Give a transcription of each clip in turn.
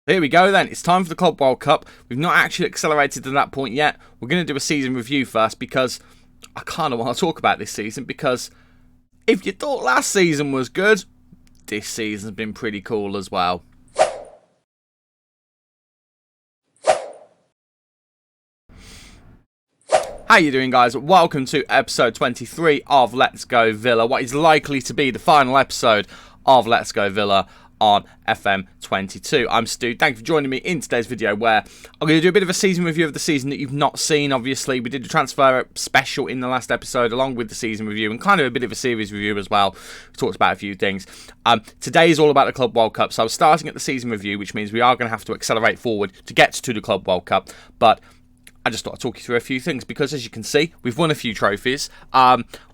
Here we go then, it's time for the Club World Cup. We've not actually accelerated to that point yet. We're going to do a season review first because I kind of want to talk about this season, because if you thought last season was good, this season's been pretty cool as well. How you doing, guys? Welcome to episode 23 of Let's Go Villa, what is likely to be the final episode of Let's Go Villa on FM22. I'm Stu. Thank you for joining me in today's video, where I'm going to do a bit of a season review of the season that you've not seen. Obviously, we did a transfer special in the last episode along with the season review, and kind of a bit of a series review as well. We talked about a few things. Today is all about the Club World Cup, so I was starting at the season review, which means we are going to have to accelerate forward to get to the Club World Cup, but I just thought I'd talk you through a few things, because as you can see, we've won a few trophies.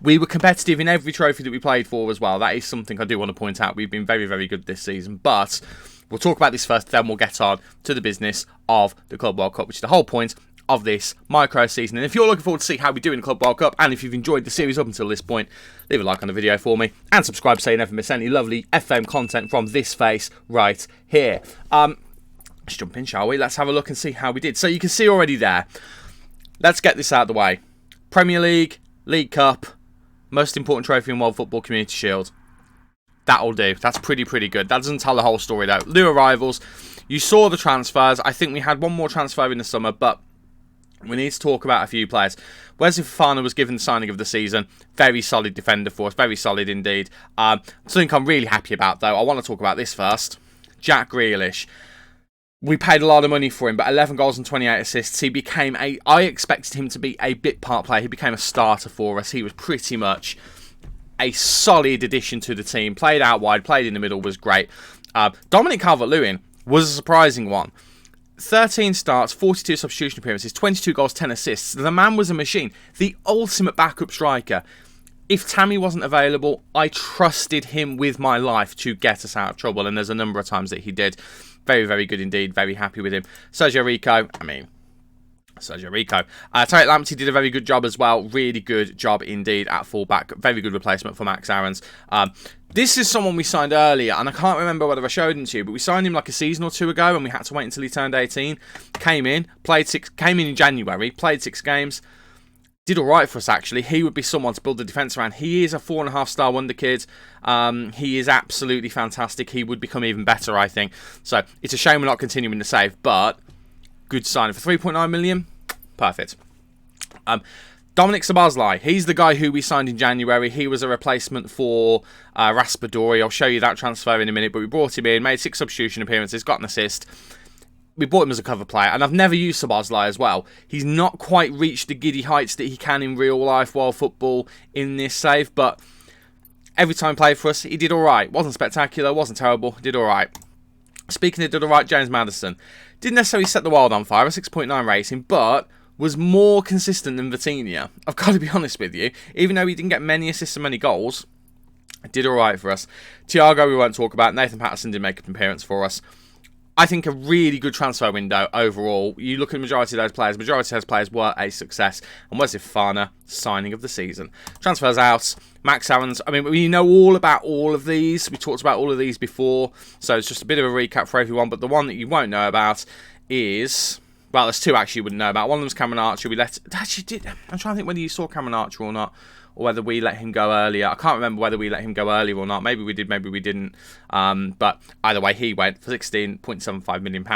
We were competitive in every trophy that we played for as well. That is something I do want to point out. We've been very, very good this season. But we'll talk about this first, then we'll get on to the business of the Club World Cup, which is the whole point of this micro season. And if you're looking forward to see how we do in the Club World Cup, and if you've enjoyed the series up until this point, leave a like on the video for me, and subscribe so you never miss any lovely FM content from this face right here. Let's jump in, shall we? Let's have a look and see how we did. So you can see already there. Let's get this out of the way. Premier League, League Cup, most important trophy in World Football, Community Shield. That'll do. That's pretty good. That doesn't tell the whole story though. New arrivals. You saw the transfers. I think we had one more transfer in the summer, but we need to talk about a few players. Wesley Fofana was given the signing of the season. Very solid defender for us. Very solid indeed. Something I'm really happy about though. I want to talk about this first. Jack Grealish. We paid a lot of money for him, but 11 goals and 28 assists. He became I expected him to be a bit part player. He became a starter for us. He was pretty much a solid addition to the team. Played out wide, played in the middle, was great. Dominic Calvert-Lewin was a surprising one. 13 starts, 42 substitution appearances, 22 goals, 10 assists. The man was a machine. The ultimate backup striker. If Tammy wasn't available, I trusted him with my life to get us out of trouble, and there's a number of times that he did. Very good indeed. Very happy with him. Sergio Rico. Tarek Lamptey did a very good job as well. Really good job indeed at fullback. Very good replacement for Max Aarons. This is someone we signed earlier, and I can't remember whether I showed him to you, but we signed him like a season or two ago, and we had to wait until he turned 18. Came in January, played 6 games. Did alright for us, actually. He would be someone to build the defence around. He is a 4.5-star wonder kid. He is absolutely fantastic. He would become even better, I think. So, it's a shame we're not continuing to save, but good signing. For 3.9 million, perfect. Dominic Szoboszlai, he's the guy who we signed in January. He was a replacement for Raspadori. I'll show you that transfer in a minute, but we brought him in, made 6 substitution appearances, got an assist. We bought him as a cover player, and I've never used Szoboszlai as well. He's not quite reached the giddy heights that he can in real life world football in this save, but every time he played for us, he did alright. Wasn't spectacular, wasn't terrible, did alright. Speaking of did alright, James Maddison. Didn't necessarily set the world on fire, a 6.9 rating, but was more consistent than Vitinha. I've got to be honest with you. Even though he didn't get many assists and many goals, did alright for us. Thiago we won't talk about. Nathan Patterson did make an appearance for us. I think a really good transfer window overall. You look at the majority of those players were a success. And Wesley Fofana, signing of the season. Transfers out, Max Aarons. I mean, we know all about all of these. We talked about all of these before. So it's just a bit of a recap for everyone. But the one that you won't know about is... Well, there's 2 actually you wouldn't know about. One of them was Cameron Archer. I'm trying to think whether you saw Cameron Archer or not, or whether we let him go earlier. I can't remember whether we let him go earlier or not. Maybe we did, maybe we didn't. But either way, he went for £16.75 million.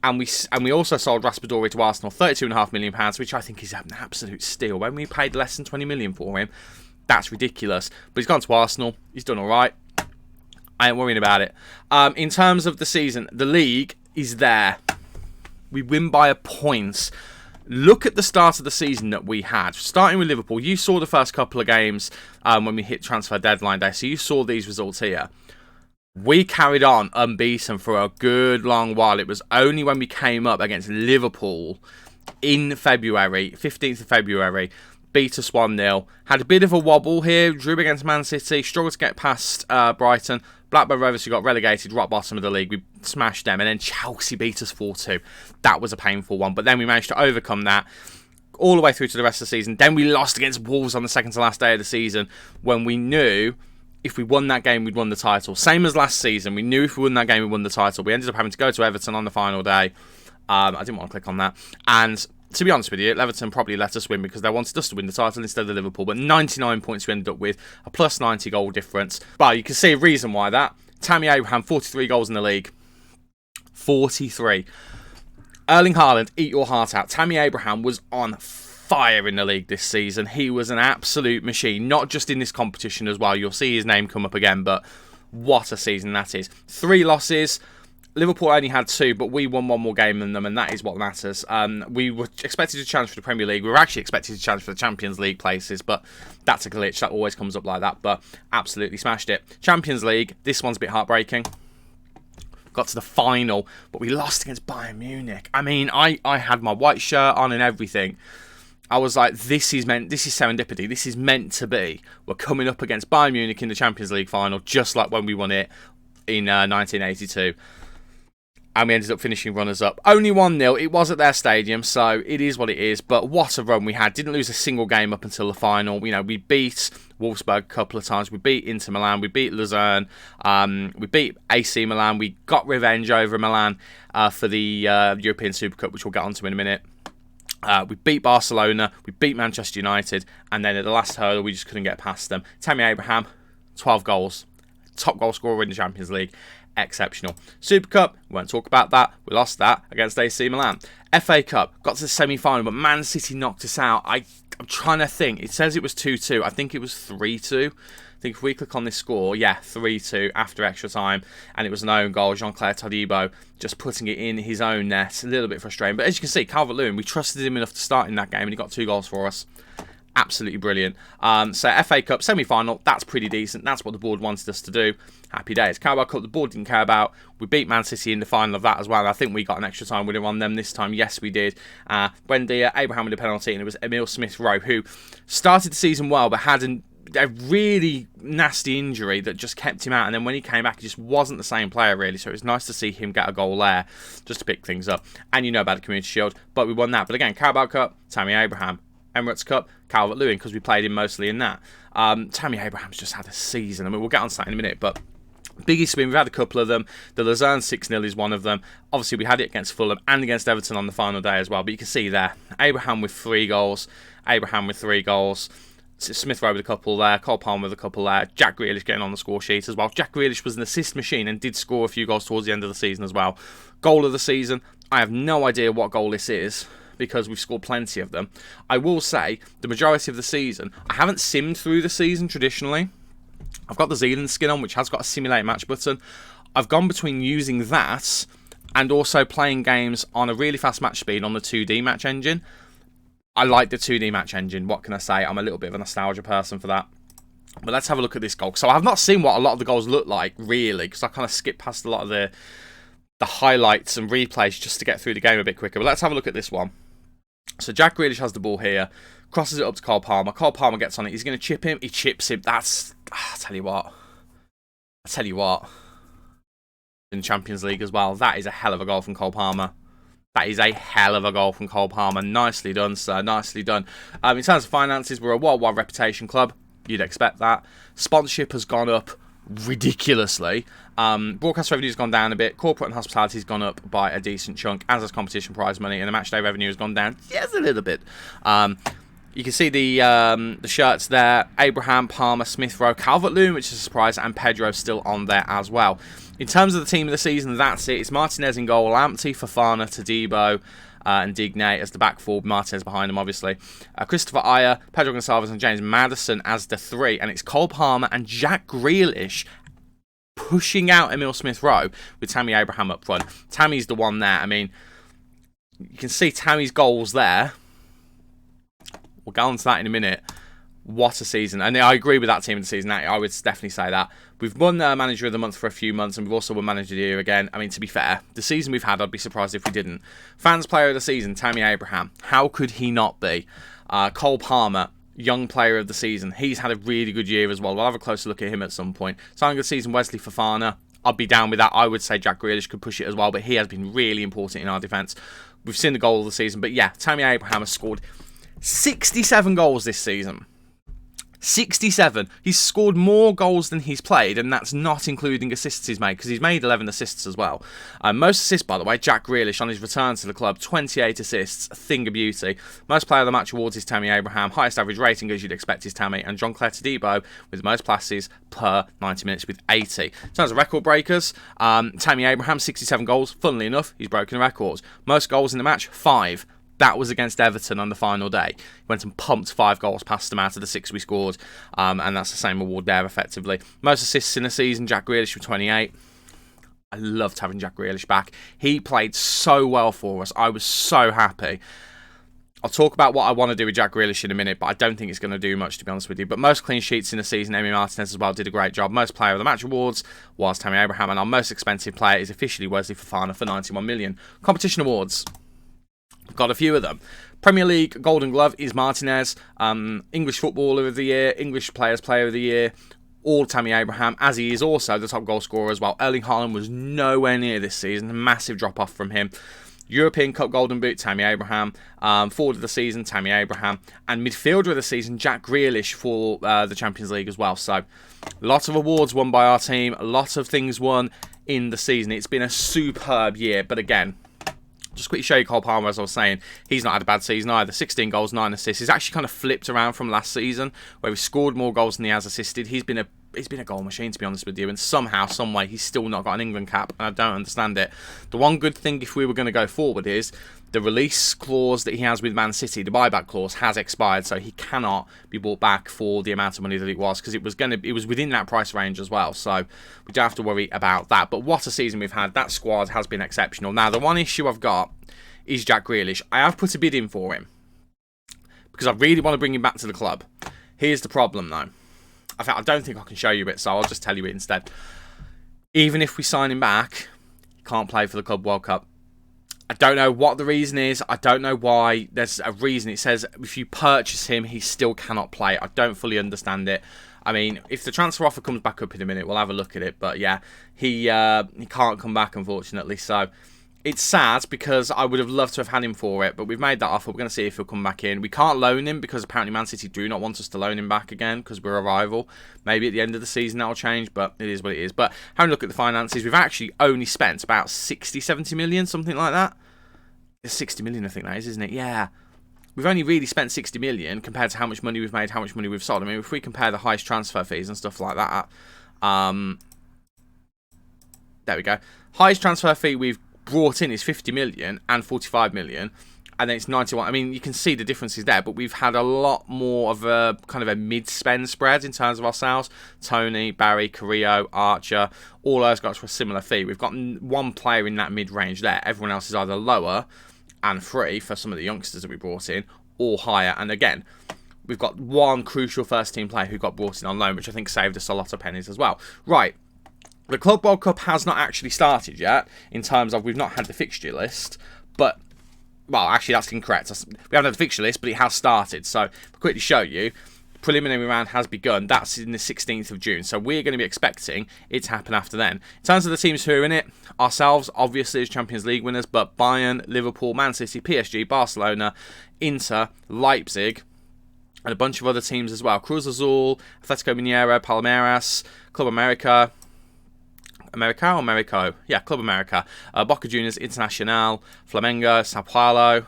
And we also sold Raspadori to Arsenal, £32.5 million, which I think is an absolute steal. When we paid less than 20 million for him, that's ridiculous. But he's gone to Arsenal. He's done all right. I ain't worrying about it. In terms of the season, the league is there. We win by a point. Look at the start of the season that we had. Starting with Liverpool, you saw the first couple of games when we hit transfer deadline day, so you saw these results here. We carried on unbeaten for a good long while. It was only when we came up against Liverpool in February, 15th of February, beat us 1-0. Had a bit of a wobble here, drew against Man City, struggled to get past Brighton. Blackburn Rovers, who got relegated, rock bottom of the league. We smashed them, and then Chelsea beat us 4-2. That was a painful one, but then we managed to overcome that all the way through to the rest of the season. Then we lost against Wolves on the second to last day of the season, when we knew if we won that game, we'd won the title. Same as last season. We knew if we won that game, we won the title. We ended up having to go to Everton on the final day. I didn't want to click on that. And to be honest with you, Everton probably let us win because they wanted us to win the title instead of Liverpool. But 99 points we ended up with, a plus 90 goal difference. But you can see a reason why that. Tammy Abraham, 43 goals in the league. 43. Erling Haaland, eat your heart out. Tammy Abraham was on fire in the league this season. He was an absolute machine, not just in this competition as well. You'll see his name come up again, but what a season that is. 3 losses. Liverpool only had 2, but we won 1 more game than them, and that is what matters. We were expected to challenge for the Premier League. We were actually expected to challenge for the Champions League places, but that's a glitch. That always comes up like that, but absolutely smashed it. Champions League, this one's a bit heartbreaking. Got to the final, but we lost against Bayern Munich. I mean, I had my white shirt on and everything. I was like, this is serendipity. This is meant to be. We're coming up against Bayern Munich in the Champions League final, just like when we won it in 1982. And we ended up finishing runners-up. Only 1-0. It was at their stadium, so it is what it is. But what a run we had. Didn't lose a single game up until the final. You know, we beat Wolfsburg a couple of times. We beat Inter Milan. We beat Luzern. We beat AC Milan. We got revenge over Milan for the European Super Cup, which we'll get onto in a minute. We beat Barcelona. We beat Manchester United. And then at the last hurdle, we just couldn't get past them. Tammy Abraham, 12 goals. Top goal scorer in the Champions League. Exceptional. Super Cup, we won't talk about that. We lost that against AC Milan. FA Cup, got to the semi-final, but Man City knocked us out. I'm trying to think. It says it was 2-2. I think it was 3-2. I think if we click on this score, yeah, 3-2 after extra time, and it was an own goal. Jean-Claire Todibo just putting it in his own net. A little bit frustrating. But as you can see, Calvert-Lewin, we trusted him enough to start in that game, and he got 2 goals for us. Absolutely brilliant. So FA Cup semi-final, that's pretty decent. That's what the board wanted us to do. Happy days. Carabao Cup, the board didn't care about. We beat Man City in the final of that as well. I think we got an extra time winner on them this time. Yes, we did. Wendy, Abraham with a penalty, and it was Emile Smith-Rowe, who started the season well, but had a really nasty injury that just kept him out. And then when he came back, he just wasn't the same player, really. So it was nice to see him get a goal there, just to pick things up. And you know about the Community Shield, but we won that. But again, Carabao Cup, Tammy Abraham. Emirates Cup, Calvert-Lewin, because we played him mostly in that. Tammy Abraham's just had a season. I mean, we'll get on to that in a minute, but biggest win, we've had a couple of them. The Luzern 6-0 is one of them. Obviously, we had it against Fulham and against Everton on the final day as well, but you can see there, Abraham with 3 goals, Abraham with 3 goals, Smith-Rowe with a couple there, Cole Palmer with a couple there, Jack Grealish getting on the score sheet as well. Jack Grealish was an assist machine and did score a few goals towards the end of the season as well. Goal of the season, I have no idea what goal this is, because we've scored plenty of them. I will say, the majority of the season, I haven't simmed through the season traditionally. I've got the Zealand skin on, which has got a simulate match button. I've gone between using that and also playing games on a really fast match speed on the 2D match engine. I like the 2D match engine, what can I say? I'm a little bit of a nostalgia person for that. But let's have a look at this goal. So I've not seen what a lot of the goals look like, really, because I kind of skipped past a lot of the highlights and replays just to get through the game a bit quicker. But let's have a look at this one. So Jack Grealish has the ball here, crosses it up to Cole Palmer. Cole Palmer gets on it. He's going to chip him. He chips him. That's... I tell you what. In the Champions League as well. That is a hell of a goal from Cole Palmer. That is a hell of a goal from Cole Palmer. Nicely done, sir. Nicely done. In terms of finances, we're a worldwide reputation club. You'd expect that. Sponsorship has gone up ridiculously. Broadcast revenue has gone down a bit. Corporate and hospitality has gone up by a decent chunk, as has competition prize money, and the matchday revenue has gone down just a little bit. You can see the shirts there. Abraham, Palmer, Smith-Rowe, Calvert-Lewin, which is a surprise, and Pedro still on there as well. In terms of the team of the season, that's it. It's Martinez in goal, Lamptey, Fofana, Todibo, and Digne as the back four. Martinez behind him, obviously. Christopher Ayer, Pedro Gonçalves, and James Maddison as the 3. And it's Cole Palmer and Jack Grealish pushing out Emile Smith-Rowe with Tammy Abraham up front. Tammy's the one there. I mean, you can see Tammy's goals there. We'll go on to that in a minute. What a season. And I agree with that team of the season. I would definitely say that. We've won Manager of the Month for a few months, and we've also won Manager of the Year again. I mean, to be fair, the season we've had, I'd be surprised if we didn't. Fans Player of the Season, Tammy Abraham. How could he not be? Cole Palmer, Young Player of the Season. He's had a really good year as well. We'll have a closer look at him at some point. Signing of the season, Wesley Fofana. I'd be down with that. I would say Jack Grealish could push it as well, but he has been really important in our defence. We've seen the goal of the season, but yeah, Tammy Abraham has scored 67 goals this season. 67. He's scored more goals than he's played, and that's not including assists he's made, because he's made 11 assists as well. Most assists, by the way, Jack Grealish on his return to the club, 28 assists, a thing of beauty. Most player of the match awards is Tammy Abraham. Highest average rating, as you'd expect, is Tammy. And John Claire Todibo with the most passes per 90 minutes with 80. In terms of record breakers, Tammy Abraham, 67 goals. Funnily enough, he's broken records. Most goals in the match, 5. That was against Everton on the final day. He went and pumped 5 goals past them out of the 6 we scored. And that's the same award there, effectively. Most assists in the season, Jack Grealish with 28. I loved having Jack Grealish back. He played so well for us. I was so happy. I'll talk about what I want to do with Jack Grealish in a minute, but I don't think it's going to do much, to be honest with you. But most clean sheets in the season, Emi Martinez as well did a great job. Most player of the match awards was Tammy Abraham, and our most expensive player is officially Wesley Fofana for 91 million. Competition awards. We've got a few of them. Premier League Golden Glove is Martinez. English Footballer of the Year, English Players Player of the Year, all Tammy Abraham, as he is also the top goal scorer as well. Erling Haaland was nowhere near this season. A massive drop off from him. European Cup Golden Boot, Tammy Abraham. Forward of the season, Tammy Abraham. And midfielder of the season, Jack Grealish for the Champions League as well. So, lots of awards won by our team. A lot of things won in the season. It's been a superb year. But again, just quickly show you Go PARMA, as I was saying, he's not had a bad season either. 16 goals, 9 assists. He's actually kind of flipped around from last season, where he scored more goals than he has assisted. He's been a goal machine, to be honest with you, and somehow, some way, he's still not got an England cap, and I don't understand it. The one good thing, if we were going to go forward, is the release clause that he has with Man City, the buyback clause, has expired, so he cannot be bought back for the amount of money that it was, because it was within that price range as well, so we don't have to worry about that. But what a season we've had. That squad has been exceptional. Now, the one issue I've got is Jack Grealish. I have put a bid in for him, because I really want to bring him back to the club. Here's the problem, though. In fact, I don't think I can show you it, so I'll just tell you it instead. Even if we sign him back, he can't play for the Club World Cup. I don't know what the reason is. I don't know why. There's a reason. It says if you purchase him, he still cannot play. I don't fully understand it. I mean, if the transfer offer comes back up in a minute, we'll have a look at it. But yeah, he can't come back, unfortunately. So it's sad, because I would have loved to have had him for it, but we've made that offer. We're going to see if he'll come back in. We can't loan him, because apparently Man City do not want us to loan him back again, because we're a rival. Maybe at the end of the season that'll change, but it is what it is. But having a look at the finances, we've actually only spent about 60, 70 million, something like that. It's 60 million, I think that is, isn't it? Yeah. We've only really spent 60 million compared to how much money we've made, how much money we've sold. I mean, if we compare the highest transfer fees and stuff like that, there we go. Highest transfer fee we've brought in is 50 million and 45 million, and then it's 91. I mean, you can see the differences there, but we've had a lot more of a kind of a mid-spend spread in terms of our sales. Tony, Barry, Carrillo, Archer, all those guys for a similar fee. We've got one player in that mid-range there. Everyone else is either lower and free for some of the youngsters that we brought in, or higher. And again, we've got one crucial first-team player who got brought in on loan, which I think saved us a lot of pennies as well. Right. The Club World Cup has not actually started yet, in terms of we've not had the fixture list, but, well, actually that's incorrect. We haven't had the fixture list, but it has started. So, I'll quickly show you, preliminary round has begun. That's in the 16th of June, so we're going to be expecting it to happen after then. In terms of the teams who are in it, ourselves, obviously, as Champions League winners, but Bayern, Liverpool, Man City, PSG, Barcelona, Inter, Leipzig, and a bunch of other teams as well. Cruz Azul, Atletico Mineiro, Palmeiras, Club America, yeah, Club America, Boca Juniors, Internacional, Flamengo, Sao Paulo,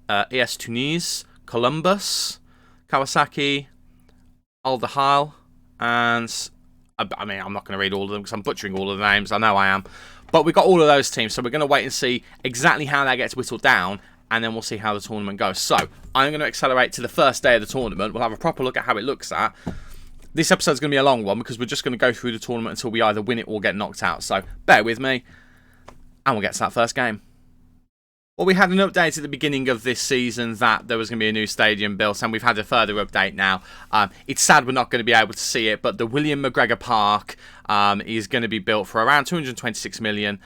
ES Tunis, Columbus, Kawasaki, Al Dahal, and I mean, I'm not going to read all of them because I'm butchering all of the names. I know I am. But we've got all of those teams, so we're going to wait and see exactly how that gets whittled down, and then we'll see how the tournament goes. So, I'm going to accelerate to the first day of the tournament. We'll have a proper look at how it looks at. This episode's going to be a long one, because we're just going to go through the tournament until we either win it or get knocked out. So, bear with me, and we'll get to that first game. Well, we had an update at the beginning of this season that there was going to be a new stadium built, and we've had a further update now. It's sad we're not going to be able to see it, but the William McGregor Park is going to be built for around 226 million.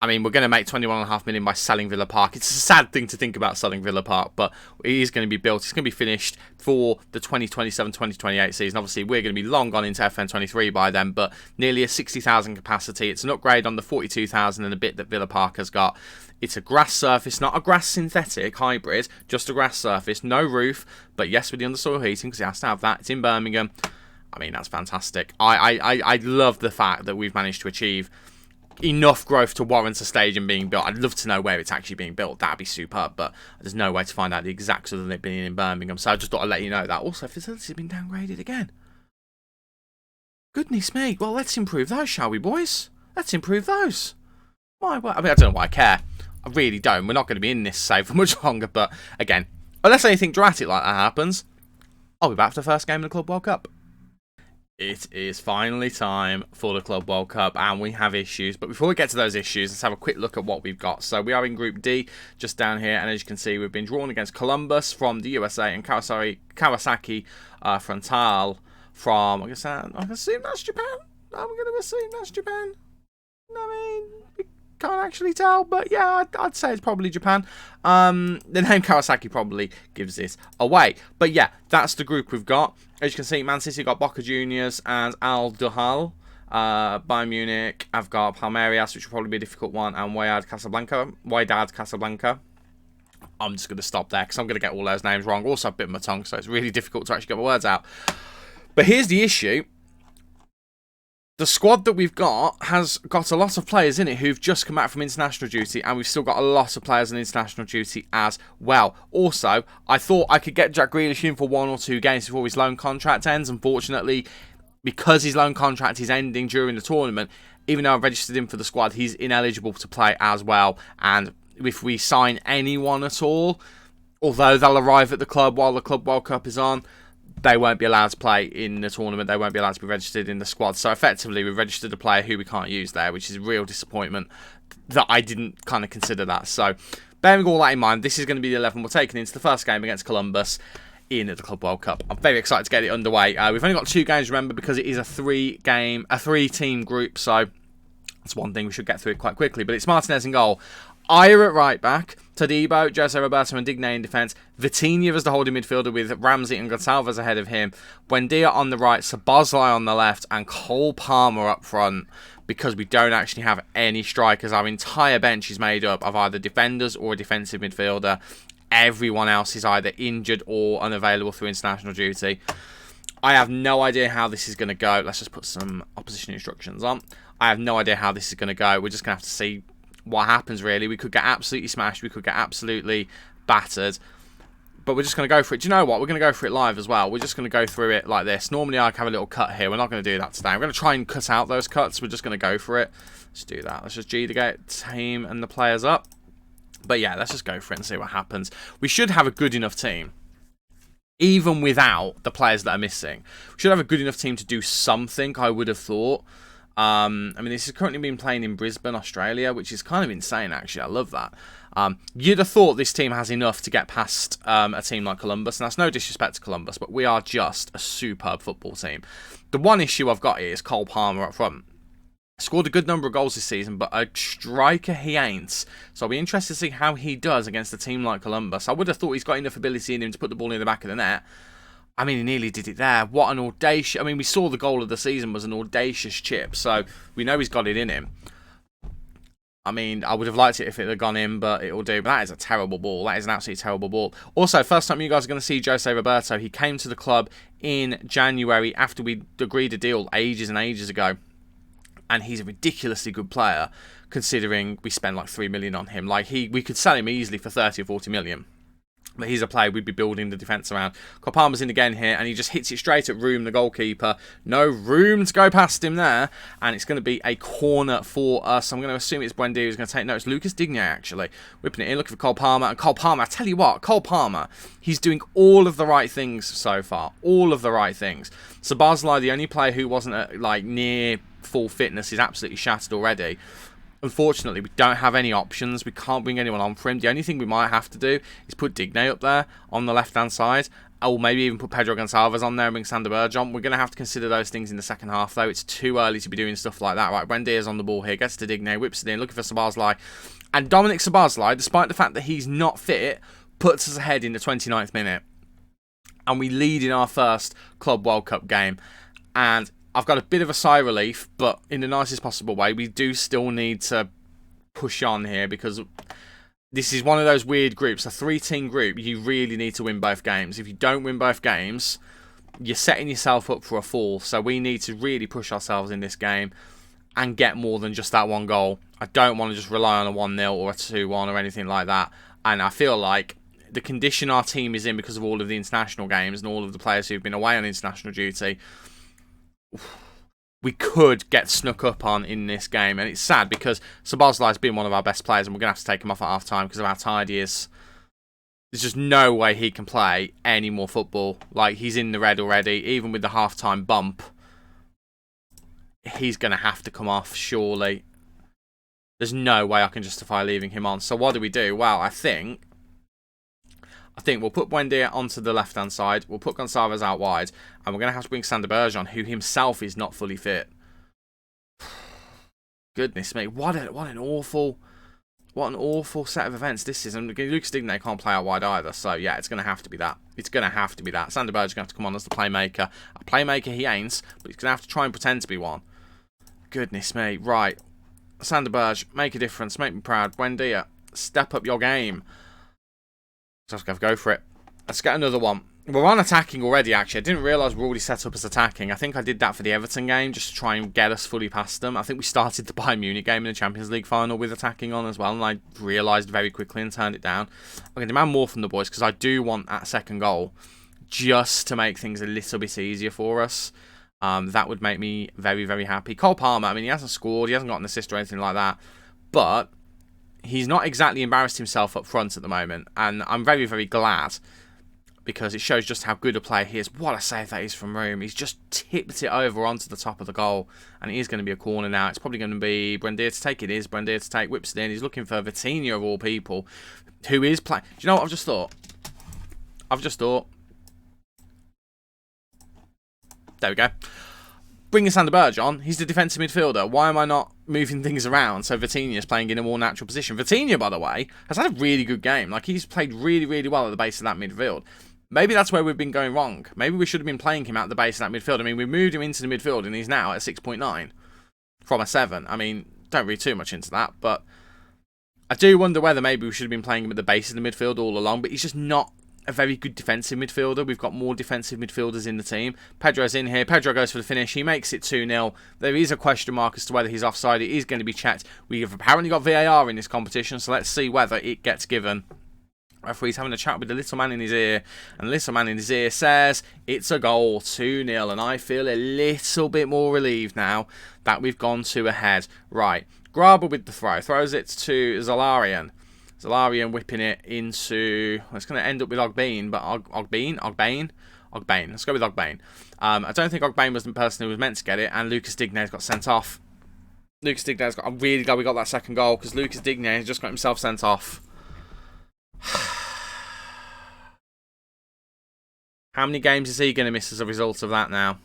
I mean, we're going to make 21.5 million by selling Villa Park. It's a sad thing to think about selling Villa Park, but it is going to be built. It's going to be finished for the 2027-2028 season. Obviously, we're going to be long gone into FM23 by then, but nearly a 60,000 capacity. It's an upgrade on the 42,000 and a bit that Villa Park has got. It's a grass surface, not a grass synthetic hybrid, just a grass surface. No roof, but yes, with the undersoil heating, because it has to have that. It's in Birmingham. I mean, that's fantastic. I love the fact that we've managed to achieve enough growth to warrant a stadium being built. I'd love to know where it's actually being built. That'd be superb, but there's no way to find out the exacts other than it being in Birmingham. So I just thought I'd let you know that. Also, facilities have been downgraded again. Goodness me. Well, let's improve those, shall we, boys? Let's improve those. Why? Well, I mean, I don't know why I care. I really don't. We're not going to be in this save for much longer, but again, unless anything dramatic like that happens, I'll be back for the first game of the Club World Cup. It is finally time for the Club World Cup, and we have issues. But before we get to those issues, let's have a quick look at what we've got. So we are in Group D, just down here, and as you can see, we've been drawn against Columbus from the USA and Kawasaki Frontale from, I assume that's Japan. I'm going to assume that's Japan. I mean, we can't actually tell, but yeah, I'd say it's probably Japan. The name Kawasaki probably gives this away. But yeah, that's the group we've got. As you can see, Man City got Boca Juniors and Al Duhal. Bayern Munich, I've got Palmeiras, which will probably be a difficult one, and Wydad Casablanca. I'm just going to stop there because I'm going to get all those names wrong. Also, I've bitten my tongue, so it's really difficult to actually get my words out. But here's the issue. The squad that we've got has got a lot of players in it who've just come back from international duty, and we've still got a lot of players on international duty as well. Also, I thought I could get Jack Grealish in for 1 or 2 games before his loan contract ends. Unfortunately, because his loan contract is ending during the tournament, even though I've registered him for the squad, he's ineligible to play as well. And if we sign anyone at all, although they'll arrive at the club while the Club World Cup is on, they won't be allowed to play in the tournament. They won't be allowed to be registered in the squad. So effectively, we've registered a player who we can't use there, which is a real disappointment that I didn't kind of consider that. So bearing all that in mind, this is going to be the 11 we're taking into the first game against Columbus in the Club World Cup. I'm very excited to get it underway. We've only got 2 games, remember, because it is a 3-team group. So that's one thing, we should get through it quite quickly. But it's Martinez in goal. Ayer at right back, Todibo, Jose Roberto and Digne in defence, Vitinha as the holding midfielder with Ramsey and Gonçalves ahead of him, Buendia on the right, Szoboszlai on the left, and Cole Palmer up front, because we don't actually have any strikers. Our entire bench is made up of either defenders or a defensive midfielder. Everyone else is either injured or unavailable through international duty. I have no idea how this is going to go. Let's just put some opposition instructions on. I have no idea how this is going to go. We're just going to have to see what happens, really. We could get absolutely smashed. We could get absolutely battered. But we're just going to go for it. Do you know what? We're going to go for it live as well. We're just going to go through it like this. Normally, I have a little cut here. We're not going to do that today. I'm going to try and cut out those cuts. We're just going to go for it. Let's do that. Let's just G to get team and the players up. But yeah, let's just go for it and see what happens. We should have a good enough team, even without the players that are missing. We should have a good enough team to do something, I would have thought. I mean, this has currently been playing in Brisbane, Australia, which is kind of insane, actually. I love that. You'd have thought this team has enough to get past a team like Columbus, and that's no disrespect to Columbus, but we are just a superb football team. The one issue I've got here is Cole Palmer up front. Scored a good number of goals this season, but a striker he ain't. So I'll be interested to see how he does against a team like Columbus. I would have thought he's got enough ability in him to put the ball in the back of the net. I mean, he nearly did it there. What an audacious... I mean, we saw the goal of the season was an audacious chip, so we know he's got it in him. I mean, I would have liked it if it had gone in, but it will do. But that is a terrible ball. That is an absolutely terrible ball. Also, first time you guys are going to see Jose Roberto. He came to the club in January after we agreed a deal ages and ages ago. And he's a ridiculously good player, considering we spent like 3 million on him. Like, we could sell him easily for 30 or 40 million. But he's a player we'd be building the defence around. Cole Palmer's in again here, and he just hits it straight at Room, the goalkeeper. No room to go past him there. And it's going to be a corner for us. I'm going to assume it's Buendia who's going to take notes. Lucas Digne, actually. Whipping it in, looking for Cole Palmer. And Cole Palmer, I tell you what, Cole Palmer, he's doing all of the right things so far. All of the right things. Szoboszlai, the only player who wasn't at, like, near full fitness, is absolutely shattered already. Unfortunately, we don't have any options. We can't bring anyone on for him. The only thing we might have to do is put Digne up there on the left-hand side Or maybe even put Pedro Gonçalves on there and bring Sander Berge on. We're going to have to consider those things in the second half, though. It's too early to be doing stuff like that. Right, Buendia's on the ball here. Gets to Digne, whips it in, looking for Szoboszlai. And Dominic Szoboszlai, despite the fact that he's not fit, puts us ahead in the 29th minute. And we lead in our first Club World Cup game. And I've got a bit of a sigh of relief, but in the nicest possible way. We do still need to push on here because this is one of those weird groups, a 3-team group. You really need to win both games. If you don't win both games, you're setting yourself up for a fall. So we need to really push ourselves in this game and get more than just that one goal. I don't want to just rely on a 1-0 or a 2-1 or anything like that. And I feel like the condition our team is in because of all of the international games and all of the players who've been away on international duty, we could get snuck up on in this game. And it's sad because Szoboszlai's been one of our best players and we're going to have to take him off at half-time because of how tired he is. There's just no way he can play any more football. Like, he's in the red already. Even with the half-time bump, he's going to have to come off, surely. There's no way I can justify leaving him on. So what do? Well, I think we'll put Buendia onto the left-hand side. We'll put Gonçalves out wide. And we're going to have to bring Sander Berge on, who himself is not fully fit. Goodness me. What an awful set of events this is. And Lucas Digne can't play out wide either. So, yeah, it's going to have to be that. It's going to have to be that. Sander Berge is going to have to come on as the playmaker. A playmaker he ain't, but he's going to have to try and pretend to be one. Goodness me. Right. Sander Berge, make a difference. Make me proud. Buendia, step up your game. So let's go for it. Let's get another one. We're on attacking already, actually. I didn't realise we're already set up as attacking. I think I did that for the Everton game, just to try and get us fully past them. I think we started the Bayern Munich game in the Champions League final with attacking on as well, and I realised very quickly and turned it down. I'm going to demand more from the boys, because I do want that second goal, just to make things a little bit easier for us. That would make me very, very happy. Go PARMA, I mean, he hasn't scored, he hasn't got an assist or anything like that, but he's not exactly embarrassed himself up front at the moment, and I'm very, very glad because it shows just how good a player he is. What a save that is from Room. He's just tipped it over onto the top of the goal, and it is going to be a corner now. It's probably going to be Buendia to take. It is Buendia to take, whips it in. He's looking for Vitinha of all people, who is playing. Do you know what I've just thought? There we go. Bringing Sander Berge on, he's the defensive midfielder. Why am I not moving things around so Vitinha is playing in a more natural position? Vitinha, by the way, has had a really good game. Like, he's played really, really well at the base of that midfield. Maybe that's where we've been going wrong. Maybe we should have been playing him at the base of that midfield. I mean, we moved him into the midfield and he's now at 6.9 from a 7. I mean, don't read too much into that, but I do wonder whether maybe we should have been playing him at the base of the midfield all along, but he's just not a very good defensive midfielder. We've got more defensive midfielders in the team. Pedro's in here. Pedro goes for the finish. He makes it 2-0. There is a question mark as to whether he's offside. It is going to be checked. We have apparently got VAR in this competition, so let's see whether it gets given. Referee's having a chat with the little man in his ear, and the little man in his ear says it's a goal, 2-0, and I feel a little bit more relieved now that we've gone 2 ahead. Right, Graber with the throw, throws it to Zalarian. Zalarian whipping it into, well, it's going to end up with Ogbane, but Ogbane. Let's go with Ogbane. I don't think Ogbane was the person who was meant to get it, and Lucas Digne's got sent off. I'm really glad we got that second goal, because Lucas Digne has just got himself sent off. How many games is he going to miss as a result of that now?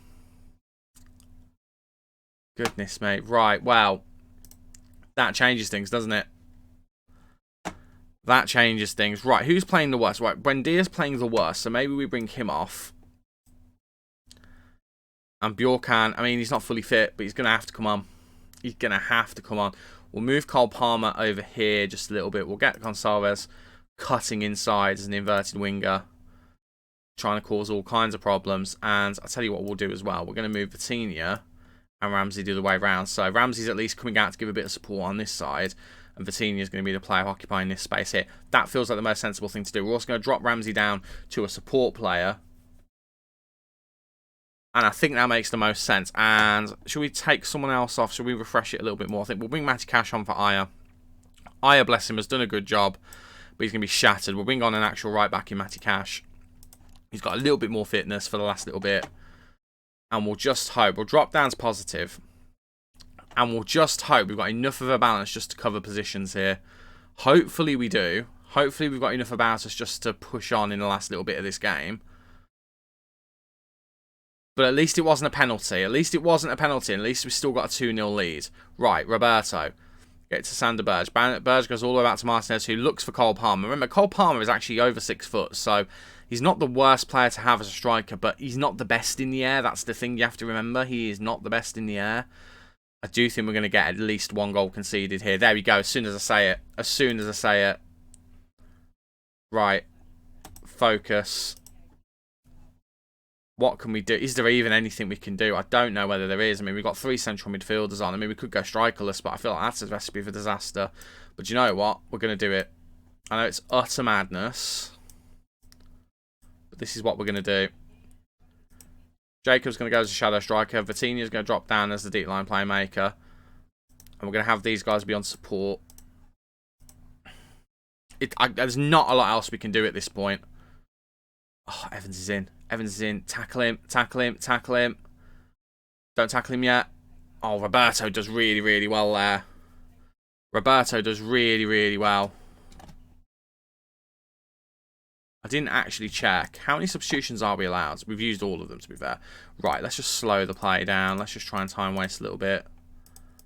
Goodness me. Right, well, that changes things, doesn't it? That changes things. Right, who's playing the worst? Right, Buendia's playing the worst, so maybe we bring him off. And Bjorkan, I mean, he's not fully fit, but he's going to have to come on. He's going to have to come on. We'll move Go PARMA over here just a little bit. We'll get Gonçalves cutting inside as an inverted winger, trying to cause all kinds of problems. And I'll tell you what we'll do as well. We're going to move Vitinha and Ramsey the other way around. So Ramsey's at least coming out to give a bit of support on this side, and Vitinha is going to be the player occupying this space here. That feels like the most sensible thing to do. We're also going to drop Ramsey down to a support player, and I think that makes the most sense. And should we take someone else off? Should we refresh it a little bit more? I think we'll bring Matty Cash on for Aya. Aya, bless him, has done a good job, but he's going to be shattered. We'll bring on an actual right back in Matty Cash. He's got a little bit more fitness for the last little bit. And we'll just hope. We'll drop down to positive. And we'll just hope we've got enough of a balance just to cover positions here. Hopefully we do. Hopefully we've got enough about us just to push on in the last little bit of this game. But at least it wasn't a penalty. At least it wasn't a penalty. And at least we still got a 2-0 lead. Right, Roberto. Get to Sander Berge. Berge goes all the way back to Martinez, who looks for Cole Palmer. Remember, Cole Palmer is actually over 6 foot, so he's not the worst player to have as a striker, but he's not the best in the air. That's the thing you have to remember. He is not the best in the air. I do think we're going to get at least 1 goal conceded here. There we go, as soon as I say it. As soon as I say it. Right. Focus. What can we do? Is there even anything we can do? I don't know whether there is. I mean, we've got 3 central midfielders on. I mean, we could go strikerless, but I feel like that's a recipe for disaster. But you know what? We're going to do it. I know it's utter madness, but this is what we're going to do. Jacob's going to go as a shadow striker. Vitinha's going to drop down as the deep line playmaker. And we're going to have these guys be on support. There's not a lot else we can do at this point. Oh, Evans is in. Evans is in. Tackle him. Tackle him. Tackle him. Don't tackle him yet. Oh, Roberto does really, really well there. Roberto does really, really well. I didn't actually check. How many substitutions are we allowed? We've used all of them, to be fair. Right, let's just slow the play down. Let's just try and time waste a little bit.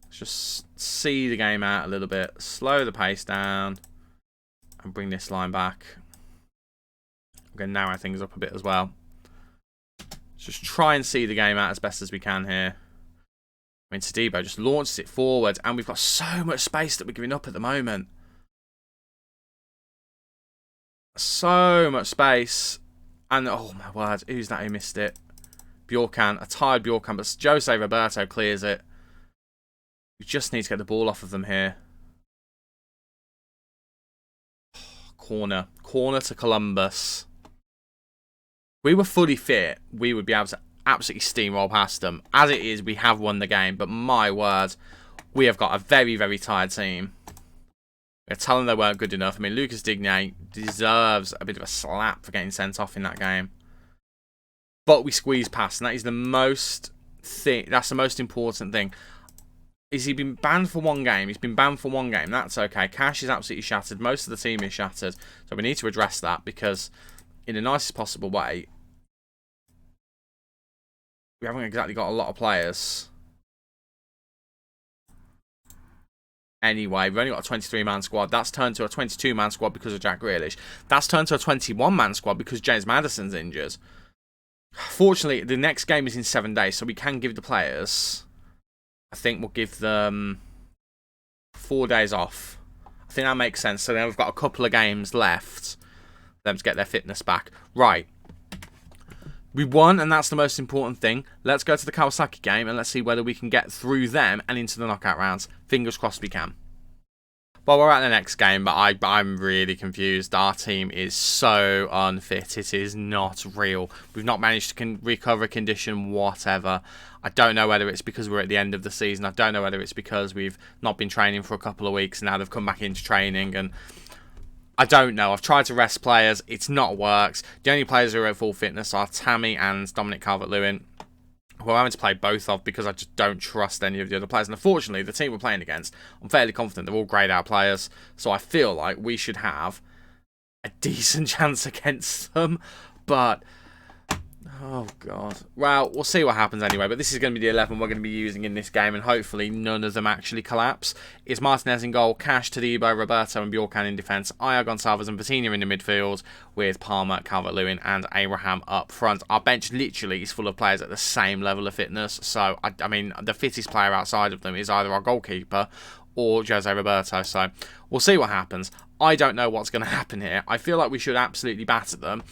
Let's just see the game out a little bit. Slow the pace down. And bring this line back. I'm going to narrow things up a bit as well. Let's just try and see the game out as best as we can here. I mean, Todibo just launches it forward. And we've got so much space that we're giving up at the moment. So much space. And, oh my word, who's that who missed it? Bjorkan, a tired Bjorkan, but Jose Roberto clears it. We just need to get the ball off of them here. Corner. Corner to Columbus. We were fully fit, we would be able to absolutely steamroll past them. As it is, we have won the game, but my word, we have got a very, very tired team. We're telling them they weren't good enough. I mean, Lucas Digne deserves a bit of a slap for getting sent off in that game. But we squeezed past, and that is the most that's the most important thing. Is he been banned for 1 game? He's been banned for 1 game. That's okay. Cash is absolutely shattered. Most of the team is shattered. So we need to address that because in the nicest possible way, we haven't exactly got a lot of players. Anyway, we've only got a 23-man squad. That's turned to a 22-man squad because of Jack Grealish. That's turned to a 21-man squad because James Maddison's injured. Fortunately, the next game is in 7 days, so we can give the players... I think we'll give them 4 days off. I think that makes sense. So then we've got a couple of games left for them to get their fitness back. Right. We won, and that's the most important thing. Let's go to the Kawasaki game, and let's see whether we can get through them and into the knockout rounds. Fingers crossed we can. Well, we're at the next game, but I'm really confused. Our team is so unfit. It is not real. We've not managed to recover condition, whatever. I don't know whether it's because we're at the end of the season. I don't know whether it's because we've not been training for a couple of weeks, and now they've come back into training, and I don't know. I've tried to rest players. It's not worked. The only players who are at full fitness are Tammy and Dominic Calvert-Lewin, who I'm having to play both of because I just don't trust any of the other players. And unfortunately, the team we're playing against, I'm fairly confident they're all greyed out players. So I feel like we should have a decent chance against them. But, oh God. Well, we'll see what happens anyway. But this is going to be the 11 we're going to be using in this game. And hopefully none of them actually collapse. It's Martinez in goal, Cash, Todibo, Roberto and Bjorkan in defence. Aya, Gonçalves and Vitinha in the midfield. With Palmer, Calvert-Lewin and Abraham up front. Our bench literally is full of players at the same level of fitness. So, I mean, the fittest player outside of them is either our goalkeeper or Jose Roberto. So, we'll see what happens. I don't know what's going to happen here. I feel like we should absolutely batter them.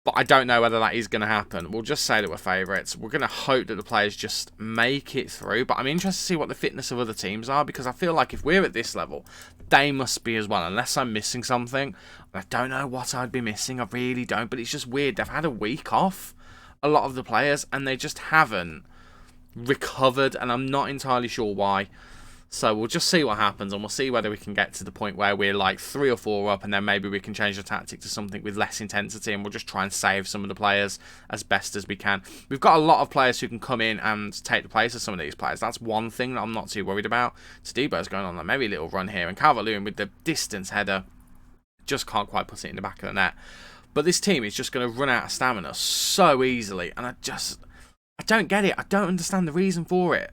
But I don't know whether that is going to happen. We'll just say that we're favourites. We're going to hope that the players just make it through. But I'm interested to see what the fitness of other teams are. Because I feel like if we're at this level, they must be as well. Unless I'm missing something. I don't know what I'd be missing. I really don't. But it's just weird. They've had a week off, a lot of the players. And they just haven't recovered. And I'm not entirely sure why. So we'll just see what happens, and we'll see whether we can get to the point where we're like 3 or 4 up, and then maybe we can change the tactic to something with less intensity, and we'll just try and save some of the players as best as we can. We've got a lot of players who can come in and take the place of some of these players. That's one thing that I'm not too worried about. Todibo's going on a merry little run here, and Calvert-Lewin with the distance header just can't quite put it in the back of the net. But this team is just going to run out of stamina so easily, and I don't get it. I don't understand the reason for it.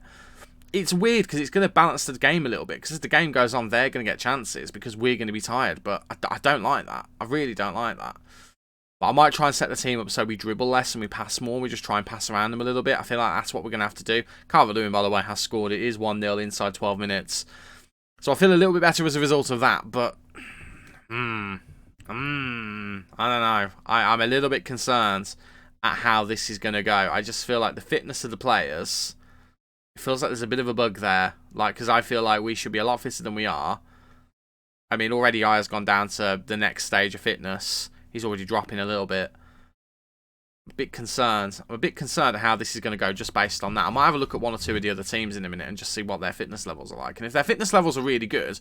It's weird because it's going to balance the game a little bit, because as the game goes on, they're going to get chances because we're going to be tired. But I don't like that. I really don't like that. But I might try and set the team up so we dribble less and we pass more. We just try and pass around them a little bit. I feel like that's what we're going to have to do. Calvert-Lewin, by the way, has scored. It is 1-0 inside 12 minutes. So I feel a little bit better as a result of that. But, I don't know. I'm a little bit concerned at how this is going to go. I just feel like the fitness of the players, it feels like there's a bit of a bug there. Like, because I feel like we should be a lot fitter than we are. I mean, already Aya's gone down to the next stage of fitness. He's already dropping a little bit. I'm a bit concerned. I'm a bit concerned at how this is going to go just based on that. I might have a look at one or two of the other teams in a minute and just see what their fitness levels are like. And if their fitness levels are really good,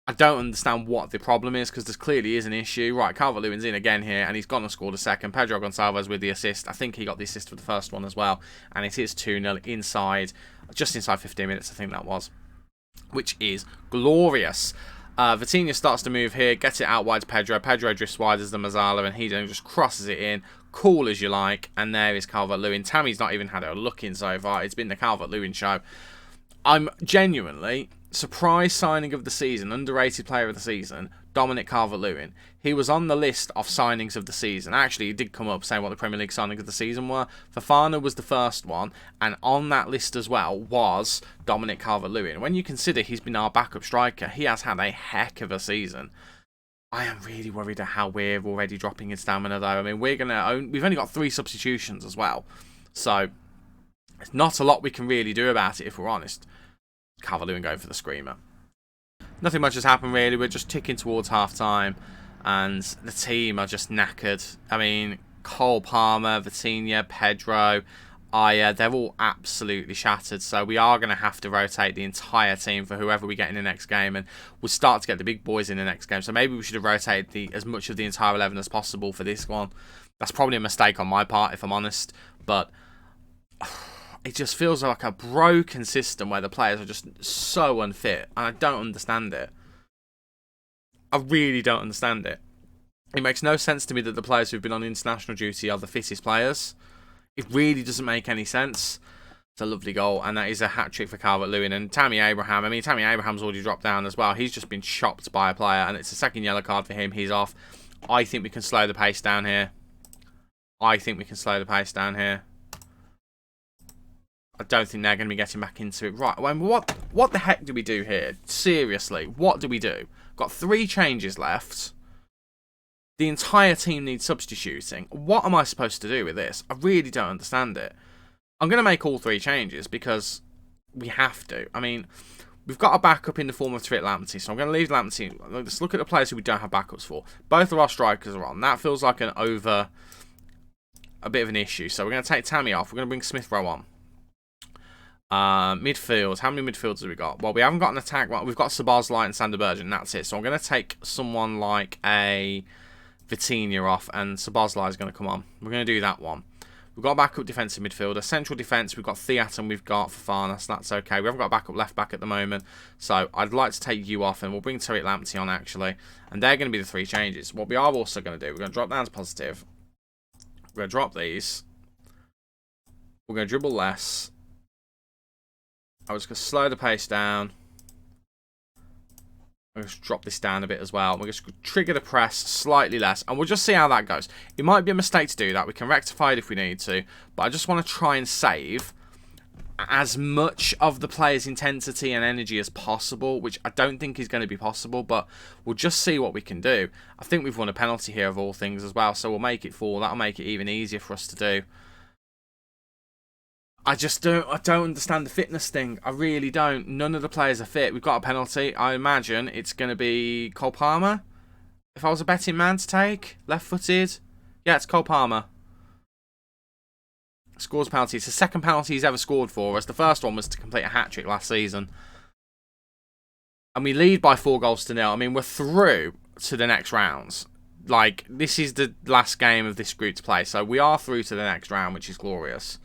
I don't understand what the problem is, because there clearly is an issue. Right, Calvert-Lewin's in again here, and he's gone and scored a second. Pedro Gonçalves with the assist. I think he got the assist for the first one as well. And it is 2-0 inside, just inside 15 minutes, I think that was. Which is glorious. Vitinha starts to move here, gets it out wide to Pedro. Pedro drifts wide as the Mazzala, and he then just crosses it in. Cool as you like. And there is Calvert-Lewin. Tammy's not even had a look in so far. It's been the Calvert-Lewin show. I'm genuinely surprise signing of the season, underrated player of the season, Dominic Calvert-Lewin. He was on the list of signings of the season. Actually, he did come up saying what the Premier League signings of the season were. Fofana was the first one, and on that list as well was Dominic Calvert-Lewin. When you consider he's been our backup striker, he has had a heck of a season. I am really worried at how we're already dropping in stamina, though. I mean, we've only got 3 substitutions as well, so there's not a lot we can really do about it, if we're honest. Calvert-Lewin going for the screamer. Nothing much has happened really. We're just ticking towards half-time, and the team are just knackered. I mean, Go PARMA, Vitinha, Pedro, Aya, they're all absolutely shattered. So we are going to have to rotate the entire team for whoever we get in the next game, and we'll start to get the big boys in the next game. So maybe we should have rotated as much of the entire 11 as possible for this one. That's probably a mistake on my part, if I'm honest, but it just feels like a broken system where the players are just so unfit, and I don't understand it. I really don't understand it. It makes no sense to me that the players who've been on international duty are the fittest players. It really doesn't make any sense. It's a lovely goal, and that is a hat-trick for Calvert-Lewin. And Tammy Abraham, I mean, Tammy Abraham's already dropped down as well. He's just been chopped by a player, and it's a second yellow card for him. He's off. I think we can slow the pace down here. I don't think they're going to be getting back into it. Right, well, what the heck do we do here? Seriously, what do we do? Got 3 changes left. The entire team needs substituting. What am I supposed to do with this? I really don't understand it. I'm going to make all 3 changes because we have to. I mean, we've got a backup in the form of Tariq Lamptey, so I'm going to leave Lamptey. Let's look at the players who we don't have backups for. Both of our strikers are on. That feels like a bit of an issue. So we're going to take Tammy off. We're going to bring Smith Rowe on. Midfield. How many midfielders have we got? Well, we haven't got an attack. Well, we've got Szoboszlai and Sander Berge, and that's it. So I'm going to take someone like a Vitinha off, and Szoboszlai is going to come on. We're going to do that one. We've got a backup defensive midfielder. Central defence, we've got Theat and we've got Fofana, so that's okay. We haven't got a backup left back at the moment, so I'd like to take you off, and we'll bring Tariq Lamptey on, actually. And they're going to be the 3 changes. What we are also going to do, we're going to drop down to positive. We're going to drop these. We're going to dribble less. I was going to slow the pace down. I'm going to drop this down a bit as well. We're just going to trigger the press slightly less, and we'll just see how that goes. It might be a mistake to do that. We can rectify it if we need to, but I just want to try and save as much of the player's intensity and energy as possible, which I don't think is going to be possible, but we'll just see what we can do. I think we've won a penalty here of all things as well, so we'll make it 4. That'll make it even easier for us to do. I don't understand the fitness thing. I really don't. None of the players are fit. We've got a penalty. I imagine it's going to be Go PARMA. If I was a betting man to take, left-footed. Yeah, it's Go PARMA. Scores penalty. It's the second penalty he's ever scored for us. The first one was to complete a hat-trick last season. And we lead by 4-0. I mean, we're through to the next rounds. Like, this is the last game of this group to play. So we are through to the next round, which is glorious.